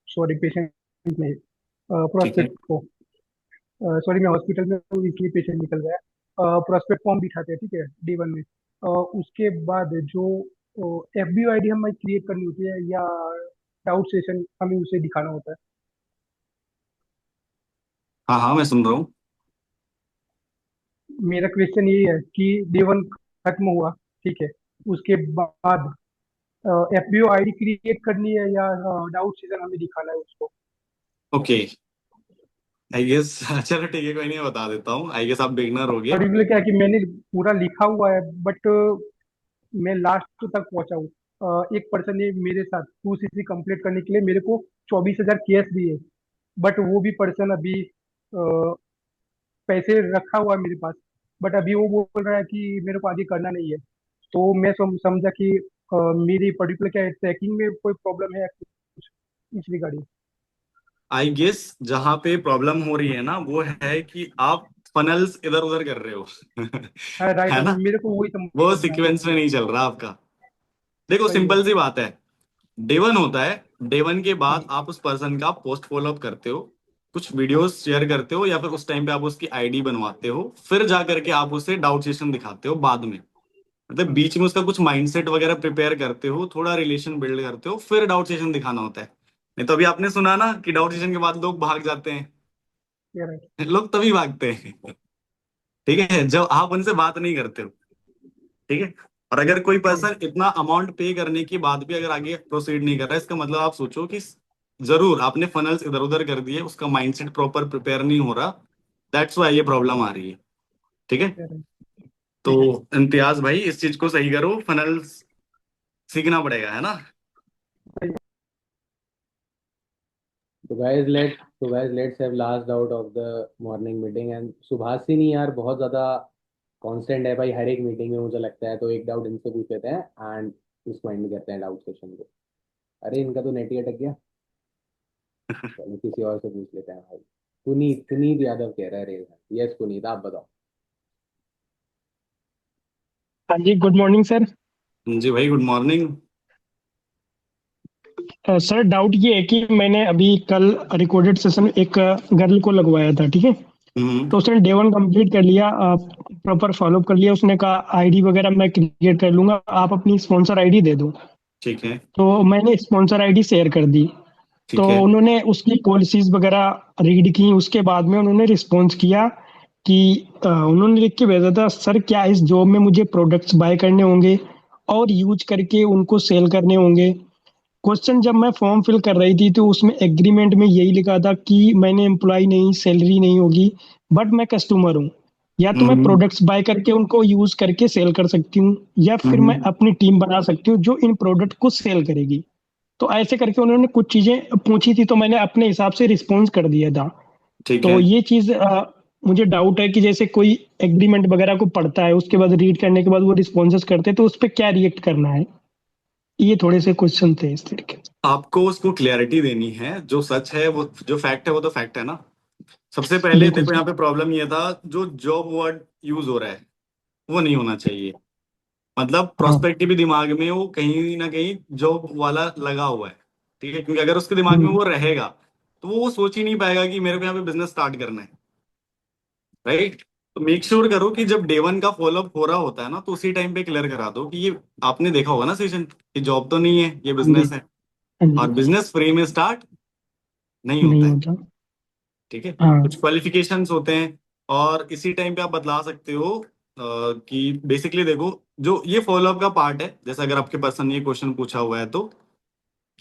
सॉरी पेशेंट में, ठीक है। प्रोस्पेक्ट को। सॉरी, मैं हॉस्पिटल में हूँ इसलिए पेशेंट निकल गया। प्रोस्पेक्ट को हम बिठाते हैं, ठीक है, डे 1 में। उसके बाद जो FBO ID हमें क्रिएट करनी होती है, या डाउट सेशन हमें उसे दिखाना होता है। हाँ हाँ, मैं सुन रहा हूँ। मेरा क्वेश्चन ये है कि डे 1 खत्म हुआ, ठीक है, उसके बाद FBO ID क्रिएट करनी है, या डाउट सेशन हमें दिखाना है उसको। ओके, आई गेस चलो ठीक है, कोई नहीं, बता देता हूँ। आई गेस आप बिगनर हो गए। पर्टिकुलर क्या है कि मैंने पूरा लिखा हुआ है, बट मैं लास्ट तक पहुंचा हूँ। एक पर्सन ने मेरे साथ 2CC कंप्लीट करने के लिए मेरे को 24,000 कैश दिए, बट वो भी पर्सन अभी पैसे रखा हुआ है मेरे पास, बट अभी वो बोल रहा है कि मेरे को आगे करना नहीं है। तो मैं समझा कि मेरी पर्टिकुलर क्या है, ट्रैकिंग में कोई प्रॉब्लम है या कुछ इस रिगार्डिंग। आई गेस जहां पे प्रॉब्लम हो रही है ना, वो है कि आप फनल्स इधर उधर कर रहे हो हाँ, राइट, है ना, मेरे को वही वो समझना है। सीक्वेंस में नहीं चल रहा आपका। देखो सही है। सिंपल सी बात है, डे 1 होता है, डे 1 के बाद आप उस पर्सन का पोस्ट फॉलो अप करते हो, कुछ वीडियोस शेयर करते हो, या फिर उस टाइम पे आप उसकी आईडी बनवाते हो, फिर जा करके आप उसे डाउट सेशन दिखाते हो बाद में। मतलब हम्म, बीच में उसका कुछ माइंडसेट वगैरह प्रिपेयर करते हो, थोड़ा रिलेशन बिल्ड करते हो, फिर डाउट सेशन दिखाना होता है। नहीं तो अभी आपने सुना ना कि डाउट सेशन के बाद लोग भाग जाते हैं। ये राइट। लोग तभी भागते हैं, ठीक है, जब आप उनसे बात नहीं करते हो। ठीक है। और अगर कोई हम्म, पर्सन इतना अमाउंट पे करने के बाद भी अगर आगे प्रोसीड नहीं कर रहा है, इसका मतलब आप सोचो कि जरूर आपने फनल्स इधर उधर कर दिए, उसका माइंडसेट प्रॉपर प्रिपेयर नहीं हो रहा। दैट्स वाई ये प्रॉब्लम आ रही है। ठीक है। ये राइट। तो ठीक है। इम्तियाज भाई, इस चीज को सही करो, फनल्स सीखना पड़ेगा, है ना। सही है। तो guys let's have last out of the morning meeting. And Subhashini यार बहुत ज्यादा कांस्टेंट है भाई, हर एक मीटिंग में मुझे लगता है। तो एक डाउट इनसे पूछ लेते हैं एंड इसको एंड करते हैं डाउट सेशन को। अरे इनका तो नेट ही अटक गया। चलो किसी और से पूछ लेते हैं भाई। पुनीत पुनीत यादव कह रहा है रेल। यस पुनीत, आप बताओ। हाँ जी, गुड मॉर्निंग सर। जी भाई, गुड मॉर्निंग। सर डाउट ये है कि मैंने अभी कल रिकॉर्डेड सेशन एक गर्ल को लगवाया था, ठीक है। हम्म। तो उसने डे 1 कंप्लीट कर लिया, प्रॉपर फॉलो कर लिया। उसने कहा आईडी वगैरह मैं क्रिएट कर लूंगा, आप अपनी स्पॉन्सर आईडी दे दो। ठीक है। तो मैंने स्पॉन्सर आईडी शेयर कर दी। तो ठीक है। उन्होंने उसकी पॉलिसीज वगैरह रीड की। उसके बाद में उन्होंने रिस्पॉन्स किया कि उन्होंने लिख के भेजा था, सर क्या इस जॉब में मुझे प्रोडक्ट्स बाय करने होंगे और यूज करके उनको सेल करने होंगे। क्वेश्चन जब मैं फॉर्म फिल कर रही थी तो उसमें एग्रीमेंट में यही लिखा था कि मैंने एम्प्लॉय नहीं, सैलरी नहीं होगी, बट मैं कस्टमर हूँ। या तो मैं हम्म। प्रोडक्ट्स बाय करके उनको यूज करके सेल कर सकती हूँ, या फिर मैं हम्म। अपनी टीम बना सकती हूँ जो इन प्रोडक्ट को सेल करेगी। तो ऐसे करके उन्होंने कुछ चीजें पूछी थी, तो मैंने अपने हिसाब से रिस्पॉन्स कर दिया था। ठीक तो है। ये चीज मुझे डाउट है कि जैसे कोई एग्रीमेंट वगैरह को पढ़ता है, उसके बाद रीड करने के बाद वो रिस्पॉन्सेस करते हैं, तो उस पर क्या रिएक्ट करना है। ये थोड़े से क्वेश्चन थे इस तरीके से। आपको उसको क्लैरिटी देनी है, जो सच है वो, जो फैक्ट है वो तो फैक्ट है ना। सबसे पहले बिल्कुल देखो, सर। यहाँ पे प्रॉब्लम ये था, जो जॉब वर्ड यूज हो रहा है वो नहीं होना चाहिए। मतलब हाँ। प्रोस्पेक्ट के भी दिमाग में वो कहीं ना कहीं जॉब वाला लगा हुआ है। ठीक है, क्योंकि अगर उसके दिमाग में हम्म। वो रहेगा तो वो सोच ही नहीं पाएगा कि मेरे को यहाँ पे बिजनेस स्टार्ट करना है। राइट। तो मेक श्योर करो कि जब डे 1 का फॉलोअप हो रहा होता है ना, तो उसी टाइम पे क्लियर करा दो कि ये, आपने देखा होगा ना सेशन, कि जॉब तो नहीं है, ये हाँ जी। बिजनेस है। हाँ और जी। बिजनेस फ्री में स्टार्ट नहीं नहीं होता है। होता। ठीक है। हाँ। कुछ क्वालिफिकेशंस होते हैं, और इसी टाइम पे आप बतला सकते हो कि बेसिकली देखो, जो ये फॉलोअप का पार्ट है, जैसे अगर आपके पर्सन ने ये क्वेश्चन पूछा हुआ है, तो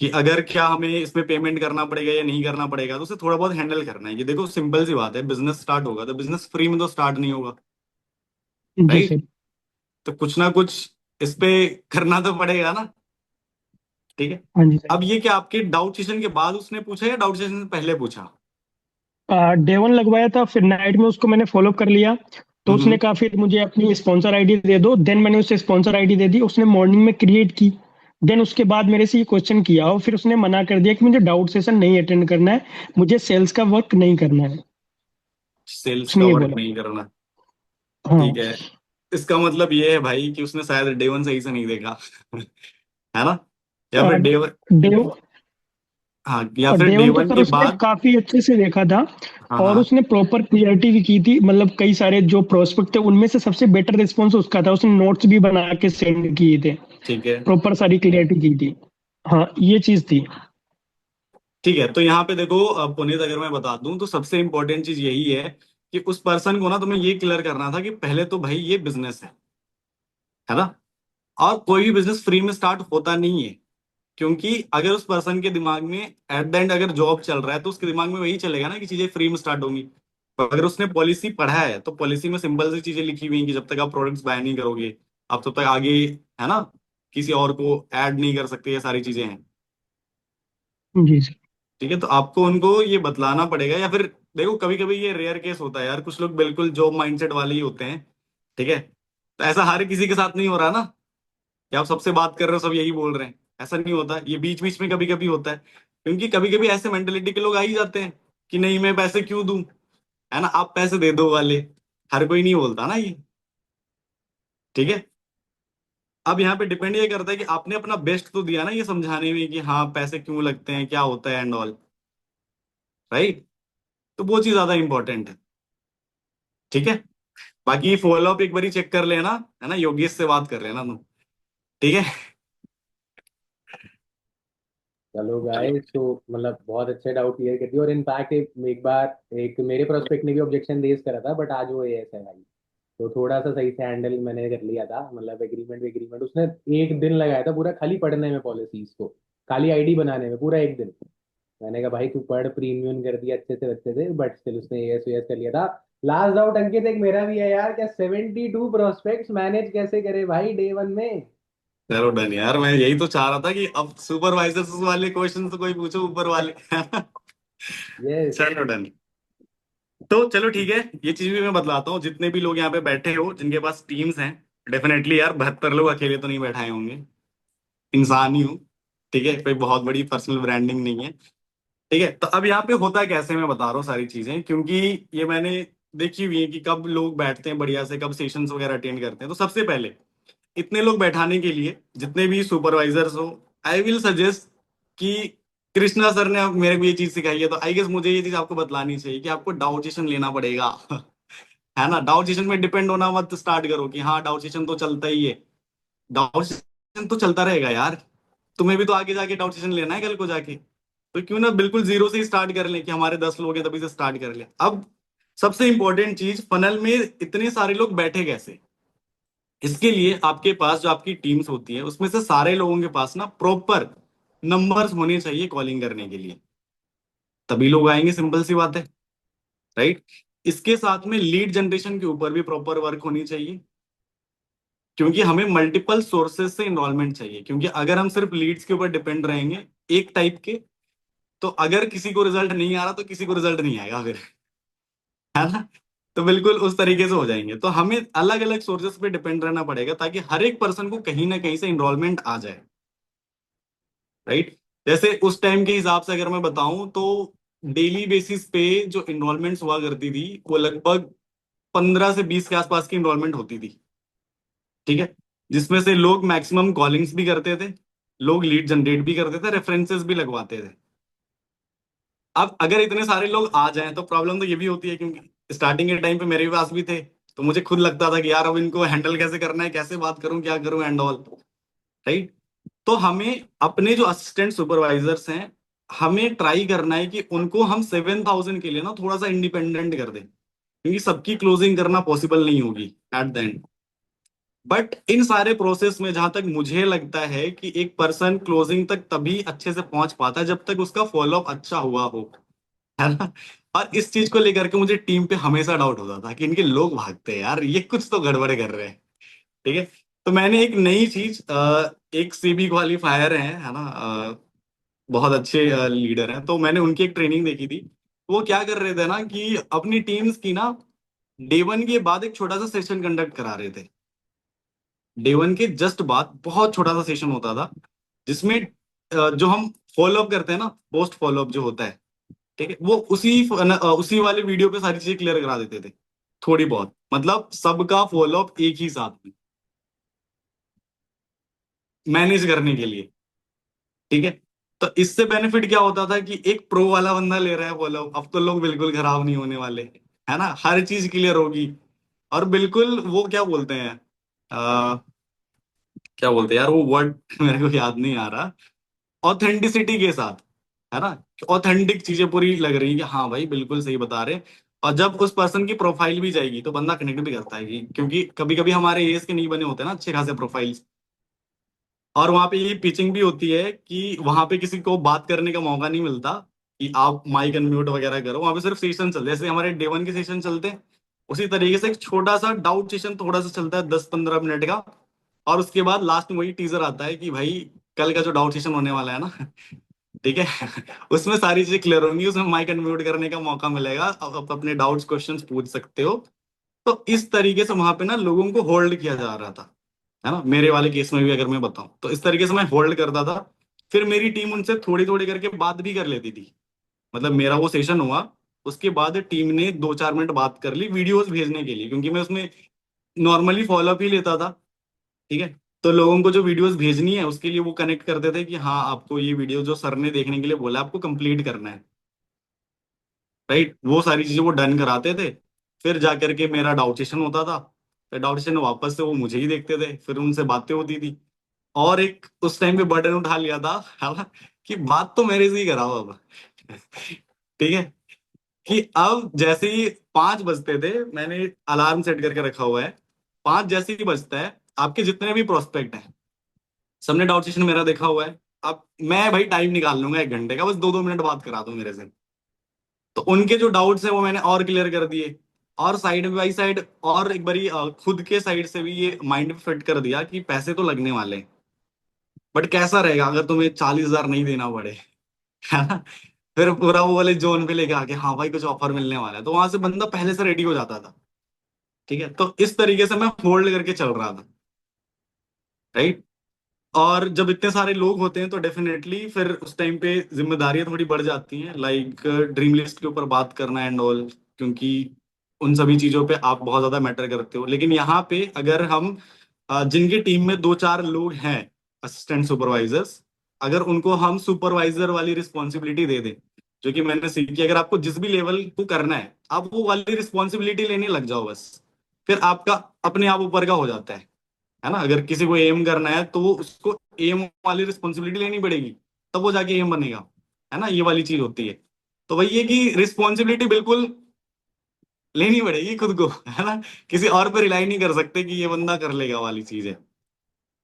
कि अगर क्या हमें इसमें पेमेंट करना पड़ेगा या नहीं करना पड़ेगा, तो उसे थोड़ा बहुत हैंडल करना है। ये देखो सिंपल सी बात है, बिजनेस स्टार्ट होगा तो बिजनेस फ्री में तो स्टार्ट नहीं होगा, जी राइट? सर। तो कुछ ना कुछ इस पे करना तो पड़ेगा ना, ठीक है। हाँ जी सर। अब ये क्या आपके डाउट सेशन के बाद उसने पूछा या डाउट सेशन से पहले पूछा? डे वन लगवाया था, फिर नाइट में उसको मैंने फॉलो कर लिया, तो उसने हम्म। कहा फिर मुझे अपनी स्पॉन्सर आईडी दे दो। देन मैंने उसे स्पॉन्सर आईडी दे दी, उसने मॉर्निंग में क्रिएट की। देन उसके बाद मेरे से ये क्वेश्चन किया और फिर उसने मना कर दिया कि मुझे डाउट सेशन नहीं अटेंड करना है, मुझे सेल्स का वर्क नहीं करना है। सेल्स का उसने ये वर्क बोला। नहीं करना, हाँ। ठीक है। इसका मतलब ये है भाई कि उसने शायद डे वन सही से नहीं देखा है ना? या फिर डे वन, डे हाँ, या और फिर डे डे वन तो वन सर के उसने बाद। काफी अच्छे से देखा था। हाँ और हाँ, उसने प्रॉपर क्लियरिटी भी की थी, मतलब कई सारे जो प्रोस्पेक्ट थे उनमें से सबसे बेटर रिस्पॉन्स उसका था, उसने नोट्स भी बना के सेंड किए थे, ठीक है। प्रॉपर सारी क्लियरिटी की थी। हाँ ये चीज थी। ठीक है, तो यहाँ पे देखो पुनीत, अगर मैं बता दूं तो सबसे इंपॉर्टेंट चीज यही है कि उस पर्सन को ना तुम्हें ये क्लियर करना था कि पहले तो भाई ये बिजनेस है ना? और कोई भी बिजनेस फ्री में स्टार्ट होता नहीं है। क्योंकि अगर उस पर्सन के दिमाग में एट द एंड अगर जॉब चल रहा है तो उसके दिमाग में वही चलेगा ना कि चीजें फ्री में स्टार्ट होंगी। पर अगर उसने पॉलिसी पढ़ा है तो पॉलिसी में सिंपल सी चीजें लिखी हुई हैं कि जब तक आप प्रोडक्ट्स बाय नहीं करोगे आप तब तक आगे, है ना, किसी और को ऐड नहीं कर सकते, ये सारी चीजें हैं। जी सर। ठीक है, तो आपको उनको ये बतलाना पड़ेगा। या फिर देखो कभी कभी ये रेयर केस होता है यार, कुछ लोग बिल्कुल जॉब माइंडसेट वाले ही होते हैं, ठीक है। तो ऐसा हर किसी के साथ नहीं हो रहा ना कि आप सबसे बात कर रहे हो सब यही बोल रहे हैं, ऐसा नहीं होता। ये बीच बीच में कभी कभी होता है, क्योंकि कभी कभी ऐसे मेंटेलिटी के लोग आ ही जाते हैं कि नहीं मैं पैसे क्यों दूं, है ना, आप पैसे दे दो वाले। हर कोई नहीं बोलता ना ये, ठीक है। अब यहाँ पे डिपेंड ये करता है कि आपने अपना बेस्ट तो दिया ना ये समझाने में कि हाँ पैसे क्यों लगते हैं, क्या होता है एंड ऑल, राइट? तो वो चीज ज्यादा इंपॉर्टेंट है, ठीक है। बाकी फॉलो अप एक बार चेक कर लेना, है ना, योगेश से बात कर लेना तुम, ठीक है। चलो गाइस, तो मतलब बहुत अच्छे डाउट क्लियर कर दिए। और इनफैक्ट एक बार एक मेरे प्रोस्पेक्ट ने भी ऑब्जेक्शन रेज करा था, बट आज वो एएस है भाई, तो थोड़ा सा सही से हैंडल मैंने कर लिया था। मतलब एग्रीमेंट एग्रीमेंट उसने एक दिन लगाया था पूरा खाली पढ़ने में, पॉलिसीज को खाली आईडी बनाने में पूरा एक दिन। मैंने कहा भाई तू पढ़, प्रीमियम कर दिया अच्छे से, बट स्टिल उसने एएस वेएस कर लिया था। लास्ट डाउट अंकित एक मेरा भी है यार, क्या 72 प्रोस्पेक्ट्स मैनेज कैसे करे भाई डे वन में? चलो डन यार, मैं यही तो चाह रहा था कि अब सुपरवाइजर्स वाले क्वेश्चन तो कोई पूछो ऊपर वाले यस। चलो डन। तो चलो ठीक है, ये चीज भी मैं बतलाता हूँ। जितने भी लोग यहाँ पे बैठे हो जिनके पास टीम्स हैं, डेफिनेटली यार 72 लोग अकेले तो नहीं बैठाए होंगे, इंसान ही हूँ, ठीक है, कोई बहुत बड़ी पर्सनल ब्रांडिंग नहीं है, ठीक है। तो अब यहाँ पे होता है कैसे, मैं बता रहा हूँ सारी चीजें, क्योंकि ये मैंने देखी हुई है कि कब लोग बैठते हैं बढ़िया से, कब सेशंस वगैरह अटेंड करते हैं। तो सबसे पहले इतने लोग बैठाने के लिए जितने भी सुपरवाइजर्स हो, आई विल सजेस्ट कि कृष्णा सर ने अब मेरे को ये चीज सिखाई है, तो आई गेस मुझे ये चीज आपको बतलानी चाहिए कि आपको डाउट सेशन लेना पड़ेगा है ना। डाउट सेशन में डिपेंड होना मत स्टार्ट करो कि हाँ डाउट सेशन तो चलता ही है। डाउट सेशन तो चलता रहेगा यार, तुम्हें भी तो आगे जाके डाउट सेशन लेना है कल को जाके। तो क्यों ना बिल्कुल जीरो से ही स्टार्ट कर लें कि हमारे 10 लोग हैं तभी से स्टार्ट कर लें। अब सबसे इंपॉर्टेंट चीज, फनल में इतने सारे लोग बैठे कैसे, इसके लिए आपके पास जो आपकी टीम्स होती है उसमें से सारे लोगों के पास ना प्रॉपर नंबर्स होने चाहिए कॉलिंग करने के लिए, तभी लोग आएंगे, सिंपल सी बात है, राइट? इसके साथ में लीड जनरेशन के ऊपर भी प्रॉपर वर्क होनी चाहिए, क्योंकि हमें मल्टीपल सोर्सेज से इन्वॉल्वमेंट चाहिए। क्योंकि अगर हम सिर्फ लीड्स के ऊपर डिपेंड रहेंगे एक टाइप के, तो अगर किसी को रिजल्ट नहीं आ रहा तो किसी को रिजल्ट नहीं आएगा फिर, है ना। तो बिल्कुल उस तरीके से हो जाएंगे। तो हमें अलग अलग सोर्सेज पे डिपेंड रहना पड़ेगा ताकि हर एक पर्सन को कहीं ना कहीं से इन्वॉल्वमेंट आ जाए, राइट? जैसे उस टाइम के हिसाब से अगर मैं बताऊं तो डेली बेसिस पे जो इन्वॉल्वमेंट्स हुआ करती थी वो लगभग 15 से 20 के आसपास की इन्वॉल्वमेंट होती थी, ठीक है। जिसमें से लोग मैक्सिमम कॉलिंग्स भी करते थे, लोग लीड जनरेट भी करते थे, रेफरेंसेस भी लगवाते थे। अब अगर इतने सारे लोग आ जाएं तो प्रॉब्लम तो ये भी होती है, क्योंकि स्टार्टिंग के टाइम पे मेरे पास भी थे, तो मुझे खुद लगता था कि यार अब इनको हैंडल कैसे करना है, कैसे बात करूं, क्या करूं एंड ऑल, राइट? तो हमें अपने जो असिस्टेंट सुपरवाइजर्स हैं, हमें ट्राई करना है कि उनको हम 7,000 के लिए ना थोड़ा सा इंडिपेंडेंट कर दें, क्योंकि सबकी क्लोजिंग करना पॉसिबल नहीं होगी at the end, but in सारे प्रोसेस में जहां तक मुझे लगता है कि एक पर्सन क्लोजिंग तक तभी अच्छे से पहुंच पाता है जब तक उसका फॉलोअप अच्छा हुआ हो, है ना। और इस चीज को लेकर के मुझे टीम पे हमेशा डाउट होता था कि इनके लोग भागते हैं यार, ये कुछ तो गड़बड़ कर रहे हैं। ठीक है। तो मैंने एक नई चीज, एक सीबी क्वालिफायर है ना, बहुत अच्छे लीडर हैं, तो मैंने उनकी एक ट्रेनिंग देखी थी। वो क्या कर रहे थे ना कि अपनी टीम्स की ना डे 1 के बाद एक छोटा सा सेशन कंडक्ट करा रहे थे। डे 1 के जस्ट बाद बहुत छोटा सा सेशन होता था, जिसमें जो हम फॉलोअप करते हैं ना, पोस्ट फॉलोअप जो होता है, ठीक है, वो उसी वाले वीडियो पे सारी चीजें क्लियर करा देते थे, थोड़ी बहुत, मतलब सबका फॉलोअप एक ही साथ में मैनेज करने के लिए। ठीक है। तो इससे बेनिफिट क्या होता था कि एक प्रो वाला बंदा ले रहा है फॉलोअप, अब तो लोग बिल्कुल खराब नहीं होने वाले, है ना, हर चीज क्लियर होगी। और बिल्कुल वो क्या बोलते हैं, क्या बोलते हैं यार वो वर्ड मेरे को याद नहीं आ रहा, ऑथेंटिसिटी के साथ, है ना, ऑथेंटिक चीजें पूरी लग रही है कि हाँ भाई बिल्कुल सही बता रहे। और जब उस पर्सन की प्रोफाइल भी जाएगी तो बंदा कनेक्ट भी करता है क्योंकि कभी कभी हमारे एज के नहीं बने होते ना अच्छे खासे प्रोफाइल्स। और वहां पे ये पिचिंग भी होती है कि वहां पे किसी को बात करने का मौका नहीं मिलता कि आप माइक अनम्यूट वगैरह करो, वहां पे सिर्फ सेशन चलते हैं, जैसे हमारे डे 1 के सेशन चलते हैं उसी तरीके से एक छोटा सा डाउट सेशन थोड़ा सा चलता है 10-15 मिनट का। और उसके बाद लास्ट में वही टीजर आता है कि भाई कल का जो डाउट सेशन होने वाला है ना, ठीक है, उसमें सारी चीजें क्लियर होंगी, उसमें माइक अनम्यूट करने का मौका मिलेगा, आप अपने डाउट्स क्वेश्चंस पूछ सकते हो। तो इस तरीके से वहां पे ना लोगों को होल्ड किया जा रहा था, है ना, मेरे वाले केस में भी अगर मैं बताऊं तो इस तरीके से मैं होल्ड करता था। फिर मेरी टीम उनसे थोड़ी थोड़ी करके बात भी कर लेती थी, मतलब मेरा वो सेशन हुआ उसके बाद टीम ने 2-4 मिनट बात कर ली वीडियोस भेजने के लिए, क्योंकि मैं उसमें नॉर्मली फॉलोअप ही लेता था। ठीक है। तो लोगों को जो वीडियोस भेजनी है उसके लिए वो कनेक्ट करते थे कि हाँ आपको ये वीडियो जो सर ने देखने के लिए बोला आपको कंप्लीट करना है, राइट, वो सारी चीजें वो डन कराते थे। फिर जाकर के मेरा डाउट सेशन होता था, फिर डाउट सेशन वापस से वो मुझे ही देखते थे, फिर उनसे बातें होती थी। और एक उस टाइम पे बर्डन उठा लिया था, है ना, कि बात तो मेरे से ही कराओ अब। ठीक है। कि अब जैसे ही 5 बजते थे, मैंने अलार्म सेट करके रखा हुआ है, 5 जैसे ही बजता है आपके जितने भी प्रोस्पेक्ट हैं सबने डाउट सेशन मेरा देखा हुआ है। अब मैं भाई टाइम निकाल लूंगा 1 घंटे का, बस 2-2 मिनट बात करा दो मेरे से। तो उनके जो डाउट्स है वो मैंने और क्लियर कर दिए। और साइड बाई साइड और एक बारी खुद के साइड से भी ये माइंड में फिट कर दिया कि पैसे तो लगने वाले हैं, बट कैसा रहेगा अगर तुम्हें 40,000 नहीं देना पड़े, है ना। फिर पूरा वो वाले जोन पे लेके आके हाँ भाई कुछ ऑफर मिलने वाला है, तो वहां से बंदा पहले से रेडी हो जाता था। ठीक है। तो इस तरीके से मैं होल्ड करके चल रहा था, राइट। और जब इतने सारे लोग होते हैं तो डेफिनेटली फिर उस टाइम पे जिम्मेदारियां थोड़ी बढ़ जाती हैं, लाइक ड्रीम लिस्ट के ऊपर बात करना एंड ऑल, क्योंकि उन सभी चीजों पे आप बहुत ज्यादा मैटर करते हो। लेकिन यहाँ पे अगर हम जिनकी टीम में 2-4 लोग हैं असिस्टेंट सुपरवाइजर्स, अगर उनको हम सुपरवाइजर वाली रिस्पॉन्सिबिलिटी दे दें, जो कि मैंने सीखी, अगर आपको जिस भी लेवल को करना है आप वो वाली रिस्पॉन्सिबिलिटी लेने लग जाओ बस, फिर आपका अपने आप ऊपर का हो जाता है ना। अगर किसी को एम करना है तो वो उसको एम वाली रिस्पॉन्सिबिलिटी लेनी पड़ेगी, तब वो जाके एम बनेगा, है ना, ये वाली चीज होती है। तो वही है कि रिस्पॉन्सिबिलिटी बिल्कुल लेनी पड़ेगी खुद को, है ना, किसी और पे रिलाई नहीं कर सकते कि ये बंदा कर लेगा वाली चीज है।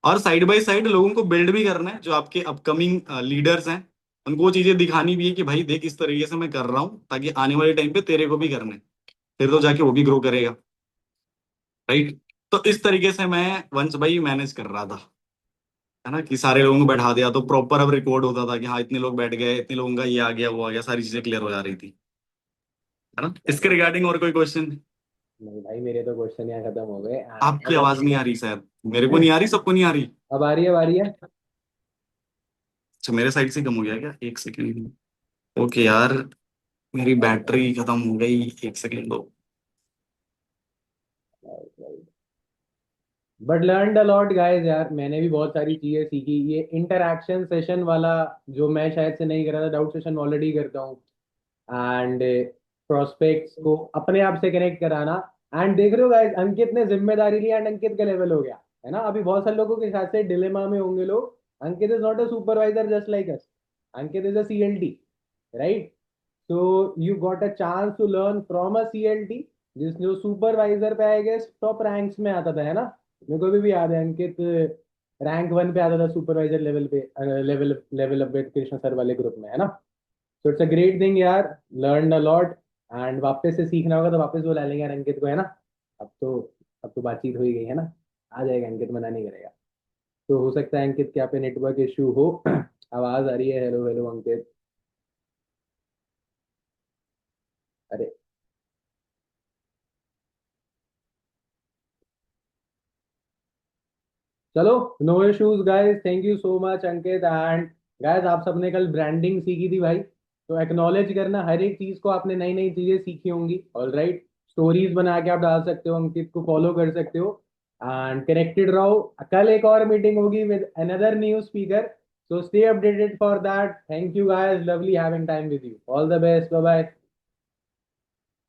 और साइड बाय साइड लोगों को बिल्ड भी करना है, जो आपके अपकमिंग लीडर्स हैं उनको वो चीजें दिखानी भी है कि भाई देख इस तरीके से मैं कर रहा हूँ, ताकि आने वाले टाइम पे तेरे को भी करना है, फिर तो जाके वो भी ग्रो करेगा, राइट। तो इस तरीके से मैं वंश भाई मैनेज कर रहा था, है ना, कि सारे लोगों को बैठा दिया तो प्रॉपर अब रिकॉर्ड होता था कि हाँ इतने लोग बैठ गए, इतने लोगों का ये आ गया वो आ गया, सारी चीजें क्लियर हो जा रही थी, है ना। इसके रिगार्डिंग और कोई क्वेश्चन? नहीं भाई, मेरे तो क्वेश्चन यहाँ खत्म हो गए। आपकी आवाज नहीं आ रही शायद, मेरे को नहीं आ रही, सबको नहीं आ रही। अब आ रही है, अब आ रही है। अच्छा मेरे साइड से कम हो गया क्या, 1 सेकेंड। ओके यार, मेरी बैटरी खत्म हो गई, 1 सेकेंड दो। But learn a lot guys यार, मैंने भी बहुत सारी चीजें सीखी। ये इंटरैक्शन सेशन वाला जो मैं शायद से नहीं कर रहा था, डाउट सेशन ऑलरेडी करता हूँ। एंड प्रोस्पेक्ट्स को अपने आप से कनेक्ट कराना। एंड देख रहे हो गाइस, अंकित ने जिम्मेदारी लिया एंड अंकित का लेवल हो गया, है ना। अभी बहुत सारे लोगों के साथ से डिलेमा में होंगे लोग। Ankit is not a supervisor just like us. Ankit is a CLT, right. So you got a chance to learn from a CLT, जिस जो सुपरवाइजर पे आए गए टॉप रैंक्स में आता था, है ना। मेरे को भी याद है अंकित रैंक 1 पे आता था सुपरवाइजर लेवल पे, लेवल अप कृष्ण सर वाले ग्रुप में, है ना। तो इट्स अ ग्रेट थिंग यार, लर्न अ लॉट। एंड वापस से सीखना होगा तो वापस बुला लेंगे यार अंकित को, है ना। अब तो अब तो बातचीत हो ही गई है ना, आ जाएगा अंकित, मना नहीं करेगा। तो हो सकता है अंकित क्या पे नेटवर्क इशू हो। आवाज आ रही है, हेलो हेलो अंकित। अरे चलो, no issues guys, thank you so much Ankit. And guys आप सबने कल ब्रांडिंग सीखी थी भाई, तो एक्नॉलेज करना, हर एक चीज को आपने नई नई चीजें सीखी होंगी। ऑल राइट, स्टोरीज बना के आप डाल सकते हो, अंकित को फॉलो कर सकते हो एंड कनेक्टेड रहो। कल एक और मीटिंग होगी with another new speaker, so stay updated for that. Thank you guys, lovely having time with you, all the best, bye bye.